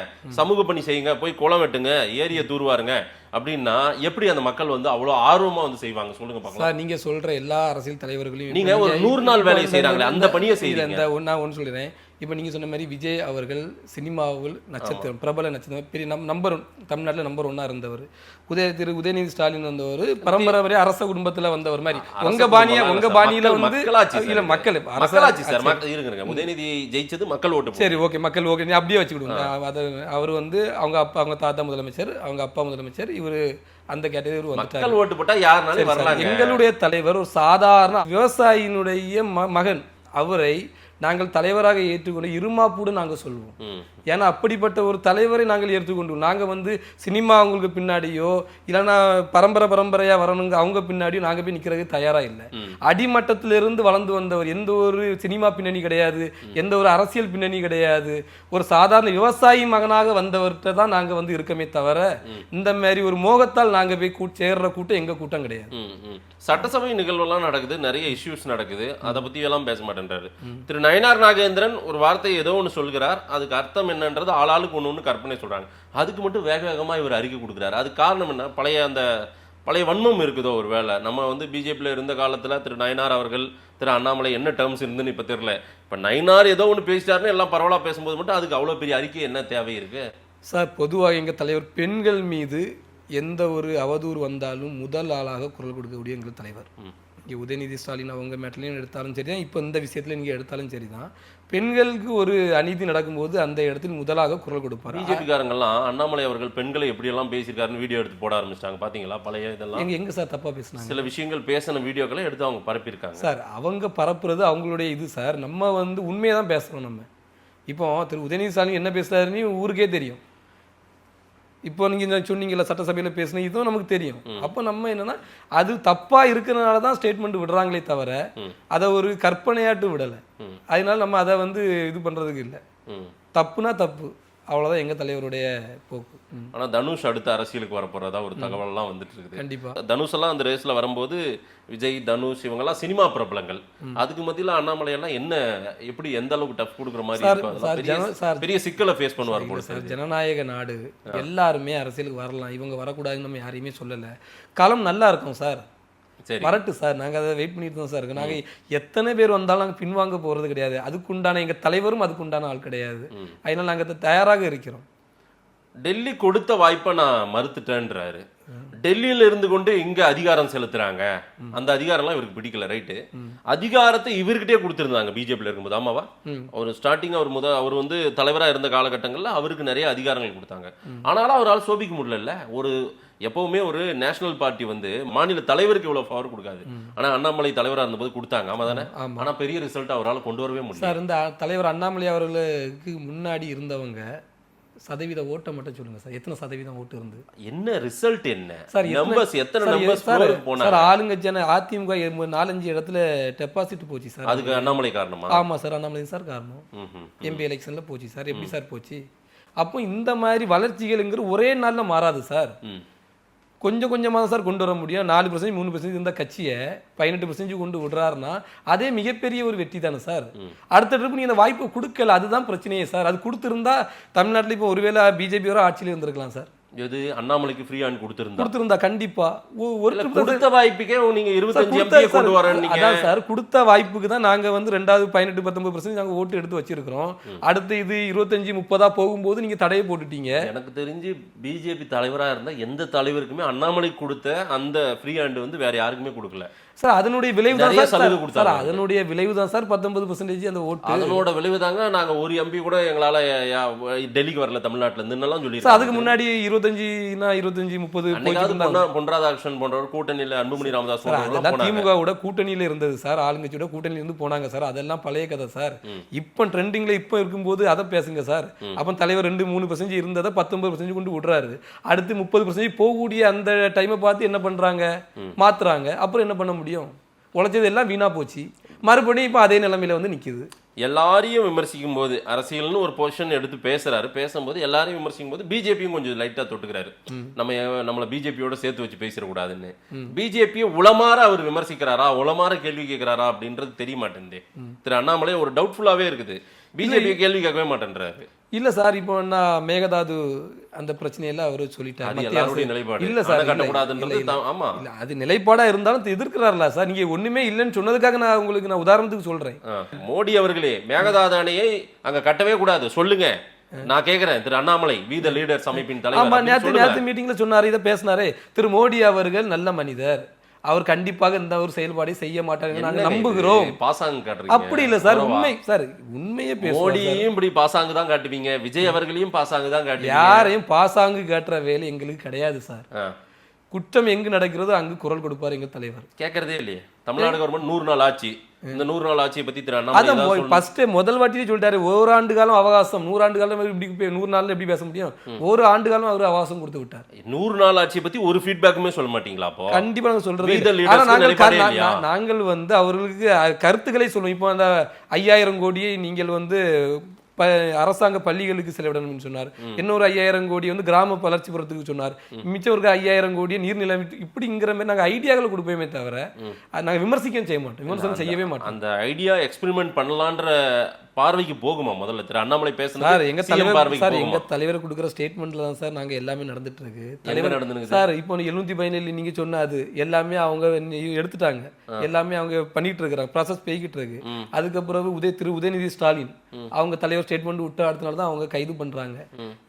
சமூக பணி செய்யுங்க, போய் குளம் வெட்டுங்க, ஏரிய தூர்வாருங்க அப்படின்னா எப்படி அந்த மக்கள் வந்து அவ்வளவு ஆர்வமா வந்து செய்வாங்க சொல்லுங்க பார்க்கலாம். நீங்க சொல்ற எல்லா அரசியல் தலைவர்களையும் நீங்க ஒரு 100 நாள் வேலையை செய்யறாங்களே அந்த பணியை செய்யறீங்க. நான் ஒன்று சொல்லிடுறேன். இப்போ நீங்கள் சொன்ன மாதிரி விஜய் அவர்கள் சினிமாவில் நட்சத்திரம், பிரபல நட்சத்திரம், பெரிய நம்பர் தமிழ்நாட்டில் நம்பர் 1 இருந்தவர். திரு உதயநிதி ஸ்டாலின் வந்தவர் பரம்பரை அரச குடும்பத்தில் வந்தவர் மாதிரி உங்க பாணியில வந்து இல்ல மக்கள் அரசாட்சி சார். உதயநிதி ஜெயிச்சது மக்கள் ஓட்டு. சரி, ஓகே, மக்கள் ஓகே, நீ அப்படியே வச்சுக்கிடுங்க. அது அவர் வந்து அவங்க தாத்தா முதலமைச்சர், அவங்க அப்பா முதலமைச்சர், இவர் அந்த கேட்டகரி மக்கள் ஓட்டு போட்டா யாருனாலும் வரலாம். எங்களுடைய தலைவர் ஒரு சாதாரண விவசாயியினுடைய மகன். அவரை நாங்கள் தலைவராக ஏற்றுக்கொண்டு இருமாப்புடன் நாங்கள் சொல்வோம். ஏன்னா அப்படிப்பட்ட ஒரு தலைவரை நாங்கள் ஏற்றுக்கொண்டு நாங்கள் வந்து சினிமா அவங்களுக்கு பின்னாடியோ இல்லைன்னா பரம்பரையாக வரணுங்க அவங்க பின்னாடியோ நாங்கள் போய் நிற்கிறதுக்கு தயாராக இல்லை. அடிமட்டத்திலிருந்து வளர்ந்து வந்தவர், எந்த ஒரு சினிமா பின்னணி கிடையாது, எந்த ஒரு அரசியல் பின்னணி கிடையாது, ஒரு சாதாரண விவசாயி மகனாக வந்தவர்கிட்ட தான் நாங்கள் வந்து இருக்கமே தவிர இந்த மாதிரி ஒரு மோகத்தால் நாங்கள் போய் சேர்ற கூட்டம் எங்கள் கூட்டம் கிடையாது. சட்டசபை நிகழ்வெல்லாம் நடக்குது, நிறைய இஷ்யூஸ் நடக்குது, அதை பத்தி எல்லாம் பேச மாட்டேன்றாரு. திரு நயனார் நாகேந்திரன் ஒரு வார்த்தை ஏதோ ஒன்று சொல்கிறார், அதுக்கு அர்த்தம் என்னன்றது ஆளாளுக்கு ஒன்று கற்பனை சொல்றாங்க. அதுக்கு மட்டும் வேக வேகமாக இவர் அறிக்கை கொடுக்குறாரு. அது காரணம் என்ன? பழைய வன்மம் இருக்குதோ ஒரு வேளை? நம்ம வந்து பிஜேபியில் இருந்த காலத்தில் திரு நயனார் அவர்கள், திரு அண்ணாமலை என்ன டேர்ம்ஸ் இருந்துன்னு இப்போ தெரியல. இப்போ நயனார் ஏதோ ஒன்று பேசிட்டாருன்னு எல்லாம் பரவலாக பேசும்போது மட்டும் அதுக்கு அவ்வளோ பெரிய அறிக்கை என்ன தேவை இருக்கு சார்? பொதுவாக எங்கள் தலைவர் பெண்கள் மீது எந்த ஒரு அவதூறு வந்தாலும் முதல் ஆளாக குரல் கொடுக்கக்கூடிய எங்கள் தலைவர். இங்கே உதயநிதி ஸ்டாலின் அவங்க மேட்டலையும் எடுத்தாலும் சரி தான், இப்போ இந்த விஷயத்தில் நீங்கள் எடுத்தாலும் சரி தான், பெண்களுக்கு ஒரு அநீதி நடக்கும்போது அந்த இடத்தில் முதலாக குரல் கொடுப்பார். பிஜேபிக்காரங்கெல்லாம் அண்ணாமலை அவர்கள் பெண்களை எப்படியெல்லாம் பேசியிருக்காருன்னு வீடியோ எடுத்து போட ஆரம்பிச்சிட்டாங்க. பார்த்தீங்களா பழைய இதெல்லாம்? எங்க சார் தப்பாக பேசினாங்க? சில விஷயங்கள் பேசின வீடியோக்களை எடுத்து அவங்க பரப்பியிருக்காங்க சார். அவங்க பரப்புறது அவங்களுடைய இது சார். நம்ம வந்து உண்மையை தான் பேசுகிறோம். நம்ம இப்போ திரு உதயநிதி ஸ்டாலின் என்ன பேசுறாருன்னு ஊருக்கே தெரியும். இப்போ நீங்கள் சொன்னீங்கல்ல சட்டசபையில் பேசின இதுவும் நமக்கு தெரியும். அப்போ நம்ம என்னன்னா அது தப்பா இருக்கிறதுனால தான் ஸ்டேட்மெண்ட் விடுறாங்களே தவிர அதை ஒரு கற்பனையாட்டு விடலை. அதனால நம்ம அதை வந்து இது பண்றதுக்கு இல்லை. தப்புனா தப்பு, அவ்வளவுதான் எங்க தலைவருடைய போக்கு. ஆனா தனுஷ் அடுத்த அரசியலுக்கு வரப்போறதா ஒரு தகவல் எல்லாம் வந்துட்டு இருக்குது. கண்டிப்பா தனுஷ் எல்லாம் அந்த ரேஸ்ல வரும்போது விஜய், தனுஷ் இவங்கெல்லாம் சினிமா பிரபலங்கள். அதுக்கு மத்தியில அண்ணாமலை எல்லாம் என்ன எப்படி எந்த அளவுக்கு டஃப் கொடுக்குற மாதிரி பெரிய சிக்கலை ஃபேஸ் பண்ணுவார் போல சார். ஜனநாயக நாடு, எல்லாருமே அரசியலுக்கு வரலாம், இவங்க வரக்கூடாதுன்னு நம்ம யாரையுமே சொல்லலை. களம் நல்லா இருக்கும் சார், வரட்டு சார். நாங்கள் அதை வெயிட் பண்ணிட்டு தான் சார் இருக்கோம். நாங்கள் எத்தனை பேர் வந்தாலும் நாங்கள் பின்வாங்க போகிறது கிடையாது. அதுக்குண்டான எங்கள் தலைவரும் அதுக்குண்டான ஆள் கிடையாது. அதனால நாங்கள் தயாராக இருக்கிறோம். டெல்லி கொடுத்த வாய்ப்பை நான் மறுத்துட்டேன்றாரு. டெல்லியில இருந்து கொண்டு இங்க அதிகாரம் செலுத்துறாங்க, அந்த அதிகாரம்லாம் இவருக்கு பிடிக்கல. ரைட்டு, அதிகாரத்தை இவர்கிட்டே கொடுத்துருந்தாங்க பிஜேபியில் இருக்கும்போது. ஆமாவா? அவர் ஸ்டார்டிங் அவர் வந்து தலைவராக இருந்த காலகட்டங்கள்ல அவருக்கு நிறைய அதிகாரங்கள் கொடுத்தாங்க. ஆனாலும் அவரால் சோபிக்க முடியல. ஒரு எப்பவுமே ஒரு நேஷனல் பார்ட்டி வந்து மாநில தலைவருக்கு இவ்வளவு பவர் கொடுக்காது. ஆனா அண்ணாமலை தலைவராக இருந்தபோது கொடுத்தாங்க. ஆமா தானே? ஆனா பெரிய ரிசல்ட் அவரால் கொண்டு வரவே முடியல சார். இந்த தலைவர் அண்ணாமலை அவர்களுக்கு முன்னாடி இருந்தவங்க சதவீத ஓட்டை மட்டும் சொல்லுங்க சார். எத்தனை சதவீதம் ஓட்டு இருந்து என்ன ரிசல்ட் என்ன சார்? நம்பர்ஸ் எத்தனை நம்பர்ஸ் போனாங்க சார்? ஆளுங்க அதிமுக 4-5 இடத்துல டெபாசிட் போச்சு சார். அதுக்கு அண்ணாமலை காரணமா? ஆமா சார், அண்ணாமலை சார் காரணம். எம்பி எலெக்ஷன்ல போச்சு சார். எப்படி சார் போச்சு? அப்போ இந்த மாதிரி வளர்ச்சிகள்ங்கிற ஒரே நாள்ல மாறாது சார். கொஞ்சம் கொஞ்சமாக தான் சார் கொண்டு வர முடியும். 4% 3% இருந்த கட்சியை 18% கொண்டு விடுறாருன்னா அதே மிகப்பெரிய ஒரு வெற்றி தானே சார். அடுத்த ட்ரிப் நீங்க அந்த வாய்ப்பு கொடுக்கல, அதுதான் பிரச்சனையே சார். அது கொடுத்துருந்தா தமிழ்நாட்டில் இப்போ ஒருவேளை பிஜேபி வர ஆட்சியில் இருந்திருக்கலாம் சார். எது அண்ணாமலைக்கு ஃப்ரீ ஹேண்ட் கொடுத்திருந்தா கண்டிப்பா கொடுத்த வாய்ப்புக்கே நீங்க 25 எம்பி கொண்டு வரேன்னு அதான் சார், கொடுத்த வாய்ப்புக்கு தான் நாங்க வந்து 18-19% நாங்க ஓட்டு எடுத்து வச்சிருக்கிறோம். அடுத்து இது 25-30 போகும்போது நீங்க தடையை போட்டுட்டீங்க. எனக்கு தெரிஞ்சு பிஜேபி தலைவரா இருந்தா எந்த தலைவருக்குமே அண்ணாமலை கொடுத்த அந்த ஃப்ரீ ஹேண்ட் வந்து வேற யாருக்குமே கொடுக்கல சார். அதனுடைய விளைவு தான் சார், அதனுடைய விளைவு தான் சார் 19% அந்த ஓட்டு. அதனோட விளைவு தாங்க நாங்க ஒரு எம்பி கூட எங்களால டெல்லிக்கு வரல தமிழ்நாட்டுல இருந்து சொல்லி. அதுக்கு முன்னாடி 25-30 பொன் ராதாகிருஷ்ணன் போன்றவர் கூட்டணியில அன்புமணி ராமதாஸ் அதெல்லாம் திமுகவோட கூட்டணியில இருந்தது சார். ஆளுங்கட்சியோட கூட்டணியில இருந்து போனாங்க சார். அதெல்லாம் பழைய கதை சார். இப்ப ட்ரெண்டிங்ல இப்ப இருக்கும்போது அதை பேசுங்க சார். அப்ப தலைவர் 2-3% இருந்ததை 19% கொண்டு விடுறாரு. அடுத்து 30% போகக்கூடிய அந்த டைமை பார்த்து என்ன பண்றாங்க, மாத்துறாங்க. அப்புறம் என்ன பண்ண முடியும்? உழைச்சது எல்லாம் வீணா போச்சு. மறுபடியும் இப்ப அதே நிலைமையில வந்து நிக்குது. எல்லாரையும் விமர்சிக்கும் போது அரசியல்னு ஒரு பொசிஷன் எடுத்து பேசும்போது எல்லாரையும் விமர்சிக்கும் போது பிஜேபியும் கொஞ்சம் லைட்டா தொட்டுக்கிறாரு. நம்மள பிஜேபியோட சேர்த்து வச்சு பேசிடக்கூடாதுன்னு. பிஜேபியை உளமாற அவர் விமர்சிக்கிறாரா, உளமாற கேள்வி கேட்கிறாரா அப்படின்றது தெரிய மாட்டேங்குது. திரு அண்ணாமலை ஒரு டவுட்ஃபுல்லாவே இருக்குது. பிஜேபி கேள்வி கேட்கவே மாட்டேன்றாரு. இல்ல சார், இப்போ நான் மேகதாது அந்த பிரச்சனையெல்லாம் அவரு சொல்லிட்டாரு. இல்ல சார், அது நிலைப்பாடா இருந்தாலும் எதிர்க்கிறார்ல சார். நீங்க ஒண்ணுமே இல்லைன்னு சொன்னதுக்காக நான் உங்களுக்கு உதாரணத்துக்கு சொல்றேன். மோடி அவர்களே மேகதாது அணையை அங்க கட்டவே கூடாது சொல்லுங்க. நான் கேக்குறேன் Thiru Annamalai we the leaders அமைப்பின் தலைவர் நேத்து மீட்டிங்ல சொன்னாரு, இதை பேசினாரு. திரு மோடி அவர்கள் நல்ல மனிதர், அவர் கண்டிப்பாக இந்த ஒரு செயல்பாடை செய்ய மாட்டாங்க நாங்க நம்புகிறோம். பாசாங்கு காட்டுறீங்க. அப்படி இல்ல சார், உண்மை சார், உண்மையே பேசுவோம். மோடியையும் இப்படி பாசாங்கு தான் காட்டுவீங்க, விஜய் அவர்களையும் பாசாங்கு தான் காட்டுவீங்க. யாரையும் பாசாங்கு காட்டுற வேலை எங்களுக்கு கிடையாது சார். குற்றம் எங்கு நடக்கிறதோ அங்கு குரல் கொடுப்பாரு எங்க தலைவர். கேட்கறதே இல்லையே. தமிழ்நாடு கவர்மெண்ட் 100 நாள் ஆட்சி. இந்த 100 நாள் ஆட்சியை பத்தி திரு அண்ணாமலை முதல் வாட்டியே சொல்லிட்டாரு, ஓராண்டு காலம் அவகாசம். 100 ஆண்டு காலம் இப்படி 100 நாள்ல எப்படி பேச முடியும்? ஒரு ஆண்டு காலம் அவர் அவகாசம் கொடுத்து விட்டார். 100 நாள் ஆட்சியை பத்தி ஒரு ஃபீட்பேக்குமே சொல்ல மாட்டீங்களா? அப்போ கண்டிப்பா நாங்க சொல்றது. நாங்கள் வந்து அவர்களுக்கு கருத்துக்களை சொல்லுவோம். இப்போ அந்த 5000 கோடியை நீங்கள் வந்து அரசாங்க பள்ளிகளுக்கு செலவிடணும்னு சொன்னார். இன்னொரு 5000 கோடி வந்து கிராம வளர்ச்சிபுறத்துக்கு சொன்னார். மிச்சம் ஒரு 5000 கோடியை நீர்நிலை இப்படிங்கிற மாதிரி நாங்கள் ஐடியாக்களை கொடுப்போமே தவிர நாங்கள் விமர்சிக்கவும் செய்ய மாட்டோம், விமர்சனம் செய்யவே மாட்டோம். அந்த ஐடியா எக்ஸ்பெரிமெண்ட் பண்ணலான்ற பார்வைக்கு போகுமா? முதல்ல திரு அண்ணாமலை பேசுனார். சார் எங்க தலைவர் கொடுக்குற ஸ்டேட்மெண்ட்ல தான் சார் நாங்க எல்லாமே நடந்துட்டு இருக்கு. தலைவர் நடந்துருக்கு சார். இப்போ 717 நீங்க சொன்ன அது எல்லாமே அவங்க எடுத்துட்டாங்க, எல்லாமே அவங்க பண்ணிட்டு இருக்காங்க, ப்ராசஸ் போய்கிட்டு இருக்கு. அதுக்கப்புறம் திரு உதயநிதி ஸ்டாலின் அவங்க தலைவர் ஸ்டேட்மெண்ட் விட்டு அடுத்த நாள் தான் அவங்க கைது பண்றாங்க.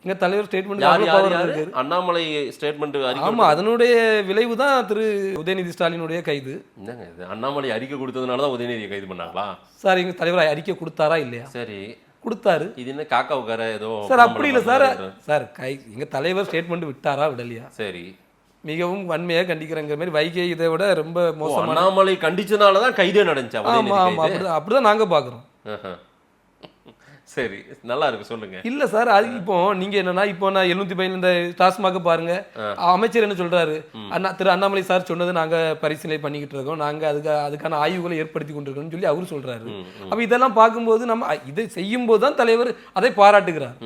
எங்க தலைவர் ஸ்டேட்மெண்ட் அண்ணாமலை ஸ்டேட்மெண்ட். ஆமா, அதனுடைய விளைவு தான் திரு உதயநிதி ஸ்டாலினுடைய கைது. அண்ணாமலை அறிக்கை கொடுத்ததுனால தான் உதயநிதியை கைது பண்ணாங்களா சார்? எங்க தலைவர் அறிக்கை கொடுத்தாரா இல்லையா? சரி, கொடுத்தாரு. இது என்ன காக்கா உட்கார ஏதோ சார்? அப்படி இல்ல சார். சார் எங்க தலைவர் ஸ்டேட்மெண்ட் விட்டாரா விடலையா? சரி, மிகவும் வன்மையா கண்டிக்கிறங்கிற மாதிரி. வைகை இதை விட ரொம்ப மோசமான. அண்ணாமலை கண்டிச்சனாலதான் கைதே நடந்துச்சா? ஆமா ஆமா, அப்படிதான் நாங்க பாக்குறோம். சரி, நல்லா இருக்கு, சொல்லுங்க. இல்ல சார், அது இப்போ நீங்க என்னன்னா, இப்போ நான் 717 இந்த டாஸ்மாக பாருங்க. அமைச்சர் என்ன சொல்றாரு, திரு அண்ணாமலை சார் சொன்னது நாங்க பரிசீலனை பண்ணிக்கிட்டு இருக்கோம், நாங்க அதுக்கான ஆய்வுகளை ஏற்படுத்தி கொண்டிருக்கோம்னு சொல்லி அவரு சொல்றாரு. அப்ப இதெல்லாம் பார்க்கும்போது நம்ம இதை செய்யும் போதுதான் தலைவர் அதை பாராட்டுகிறார்.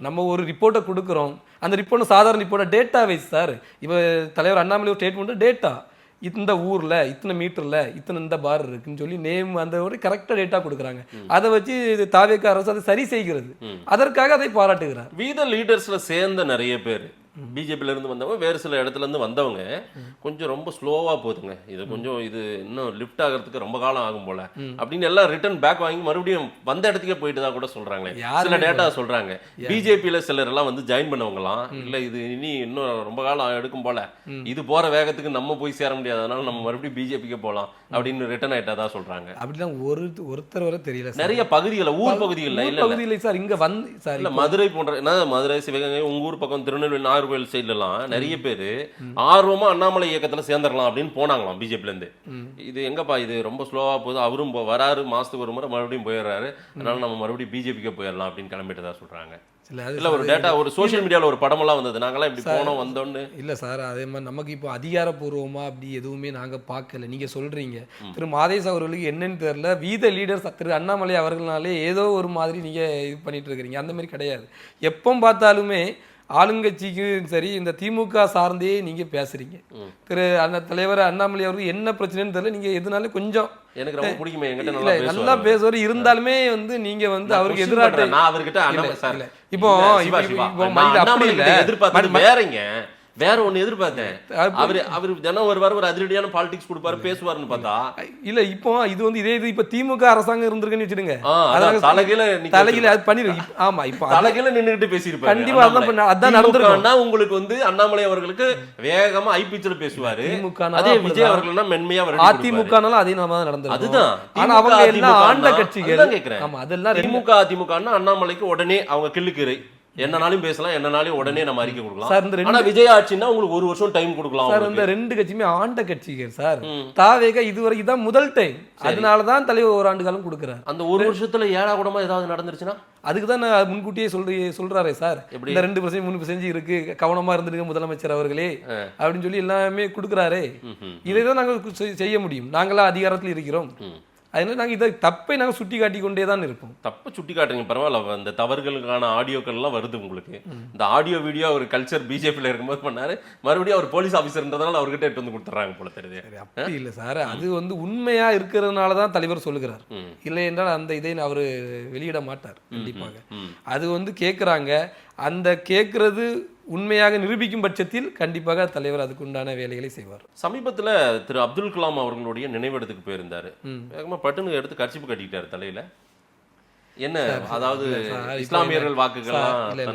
நம்ம ஒரு ரிப்போர்ட்டை கொடுக்குறோம், அந்த ரிப்போர்ட் சாதாரண ரிப்போர்ட் டேட்டா வைஸ் சார். இப்ப தலைவர் அண்ணாமலை ஒரு ஸ்டேட்மெண்ட் டேட்டா, இந்த ஊர்ல இத்தனை மீட்டர்ல இத்தனை இந்த பார் இருக்குன்னு சொல்லி நேம் அந்த ஒரு கரெக்டா டேட்டா கொடுக்குறாங்க. அதை வச்சு தாவேக அரசு அதை சரி செய்கிறது. அதற்காக அதை பாராட்டுகிறார். வீத லீடர்ஸ்ல சேர்ந்த நிறைய பேர் பிஜேபியில இருந்து வந்தவங்க, வேறு சில இடத்துல இருந்து வந்தவங்க கொஞ்சம் ரொம்ப ஸ்லோவா போகுதுங்க, இது கொஞ்சம் இது இன்னும் லிஃப்ட் ஆகிறதுக்கு ரொம்ப காலம் ஆகும் போல அப்படின்னு எல்லாம் ரிட்டர்ன் பேக் வாங்கி மறுபடியும் வந்த இடத்துக்கே போயிட்டு தான் கூட சொல்றாங்களே. சில டேட்டா சொல்றாங்க பிஜேபியில சிலர் எல்லாம் வந்து ஜாயின் பண்ணவங்கலாம் இல்ல இது இனி இன்னும் ரொம்ப காலம் எடுக்கும் போல, இது போற வேகத்துக்கு நம்ம போய் சேர முடியாது, அதனால நம்ம மறுபடியும் பிஜேபிக்கு போகலாம் அப்படின்னு ரிட்டர்ன் ஆயிட்டா தான் சொல்றாங்க. அப்படிலாம் ஒருத்தர் வர தெரியல. நிறைய பகுதிகளை ஊர் பகுதிகள் இல்ல சார், இங்க வந்து சார் இல்ல மதுரை போன்ற மதுரை சிவகங்கை உங்க ஊர் பக்கம் திருநெல்வேலி நாகர்கோவில் சைட்லாம் நிறைய பேரு ஆர்வமா அண்ணாமலை இயக்கத்துல சேர்ந்துடலாம் அப்படின்னு போனாங்களாம் பிஜேபில இருந்து. இது எங்கப்பா இது ரொம்ப ஸ்லோவா போகுது, அவரும் வராரு மாசத்துக்கு ஒரு முறை மறுபடியும் போயிடுறாரு, அதனால நம்ம மறுபடியும் பிஜேபிக்கு போயிடலாம் அப்படின்னு கிளம்பிட்டு தான் சொல்றாங்க. இல்ல ஒரு டேட்டா ஒரு சோஷியல் மீடியால ஒரு படமெல்லாம் வந்தது, நாங்களாம் இப்படி போனோம் வந்தோன்னு. இல்ல சார், அதே மாதிரி நமக்கு இப்போ அதிகாரப்பூர்வமா அப்படி எதுவுமே நாங்க பார்க்கல. நீங்க சொல்றீங்க திரு மாதேஷ் அவர்களுக்கு என்னன்னு தெரியல, வீத லீடர்ஸ் திரு அண்ணாமலை அவர்களாலே ஏதோ ஒரு மாதிரி நீங்க இது பண்ணிட்டு இருக்கிறீங்க. அந்த மாதிரி கிடையாது. எப்போ பார்த்தாலுமே ஆளுங்கட்சிக்கும் சரி இந்த திமுக சார்ந்தே நீங்க பேசுறீங்க. அந்த தலைவர் அண்ணாமலை அவருக்கு என்ன பிரச்சனைன்னு தெரியல, நீங்க எதுனாலும் கொஞ்சம் எனக்கு ரொம்ப பிடிக்குமே, என்கிட்ட நல்லா பேசுவார். இருந்தாலுமே நீங்க அவருக்கு எதிராக நான் அவர்கிட்ட இப்போ அப்படி இல்ல, எதிர்பார்த்து வேறங்க வேற ஒண்ணு எதிர்பார்த்தேன். அவரு தினம் வருவாரு, ஒரு அதிரடியான பாலிடிக்ஸ் கொடுப்பாரு, பேசுவாருன்னு பார்த்தா இல்ல. இப்போ இது இதே இது இப்ப திமுக அரசாங்கம் இருந்திருக்குன்னு வச்சுடுங்க, தலைகீழ அது பண்ணிரும். ஆமா, இப்ப தலைகீழ நின்னுட்டு பேசியிருப்பாரு. கண்டிப்பா அதான் நடந்திருக்கும். உங்களுக்கு அண்ணாமலை அவர்களுக்கு வேகமா ஐபிச்சில பேசுவாரு. அதே விஜய் அவர்கள்னா மென்மையா அதிமுகனால அதே நாம தான் நடந்தது. அதுதான். ஆனா அவங்க எல்லாம் ஆண்ட கட்சிகள் கேக்குறேன். ஆமா, அதெல்லாம் திமுக அதிமுகன்னா அண்ணாமலைக்கு உடனே அவங்க கிள்ளுக்கிறை என்னனாலும் பேசலாம், என்னனாலும் உடனே நம்ம அறிக்கை கொடுக்கலாம். ஆனா விஜய் ஆட்சின்னா உங்களுக்கு 1 வருஷம் டைம் கொடுக்கலாம் சார். இந்த 2 கட்சியுமே ஆண்ட கட்சிகள் சார். தாவேக இதுவரை இதான் முதல் டைம், அதனாலதான் தலைவர் 1 ஆண்டு காலம் கொடுக்குறாரு. அந்த 1 வருஷத்துல ஏழாகூடமா ஏதாவது நடந்துருச்சுன்னா அதுக்கு தான் நான் முன்கூட்டியே சொல்றாரே சார், இந்த 2% 3% இருக்கு, கவனமா இருந்துருங்க முதலமைச்சர் அவர்களே அப்படின்னு சொல்லி எல்லாமே கொடுக்குறாரே. இதைதான் நாங்க செய்ய முடியும், நாங்களா அதிகாரத்தில் இருக்கிறோம். அதனால நாங்கள் இதை தப்பை நாங்கள் சுட்டி காட்டி கொண்டே தான் இருப்போம். தப்பை சுட்டி காட்டுறீங்க பரவாயில்ல, அந்த தவறுகளுக்கான ஆடியோக்கள்லாம் வருது உங்களுக்கு. இந்த ஆடியோ வீடியோ ஒரு கல்ச்சர் பிஜேபியில் இருக்கும்போது பண்ணாரு, மறுபடியும் அவர் போலீஸ் ஆஃபீஸர்ன்றதுனால அவர்கிட்ட எடுத்து வந்து கொடுத்துட்றாங்க போல தெரியுது. அப்படி இல்லை சார், அது உண்மையா இருக்கிறதுனால தான் தலைவர் சொல்லுகிறார். இல்லை என்றால் அந்த இதை அவர் வெளியிட மாட்டார் கண்டிப்பாக. அது கேட்குறாங்க, அந்த கேட்கறது உண்மையாக நிரூபிக்கும் பட்சத்தில் கண்டிப்பாக தலைவர் அதுக்கு உண்டான வேலைகளை செய்வார். சமீபத்தில் திரு அப்துல் கலாம் அவர்களுடைய நினைவிடத்துக்கு போயிருந்தாரு, வேகமா பட்டுன்னு எடுத்து கர்ச்சிப்பு கட்டிக்கிட்டாரு தலையில. என்ன அதாவது இஸ்லாமியர்கள் வாக்குகள்லாம்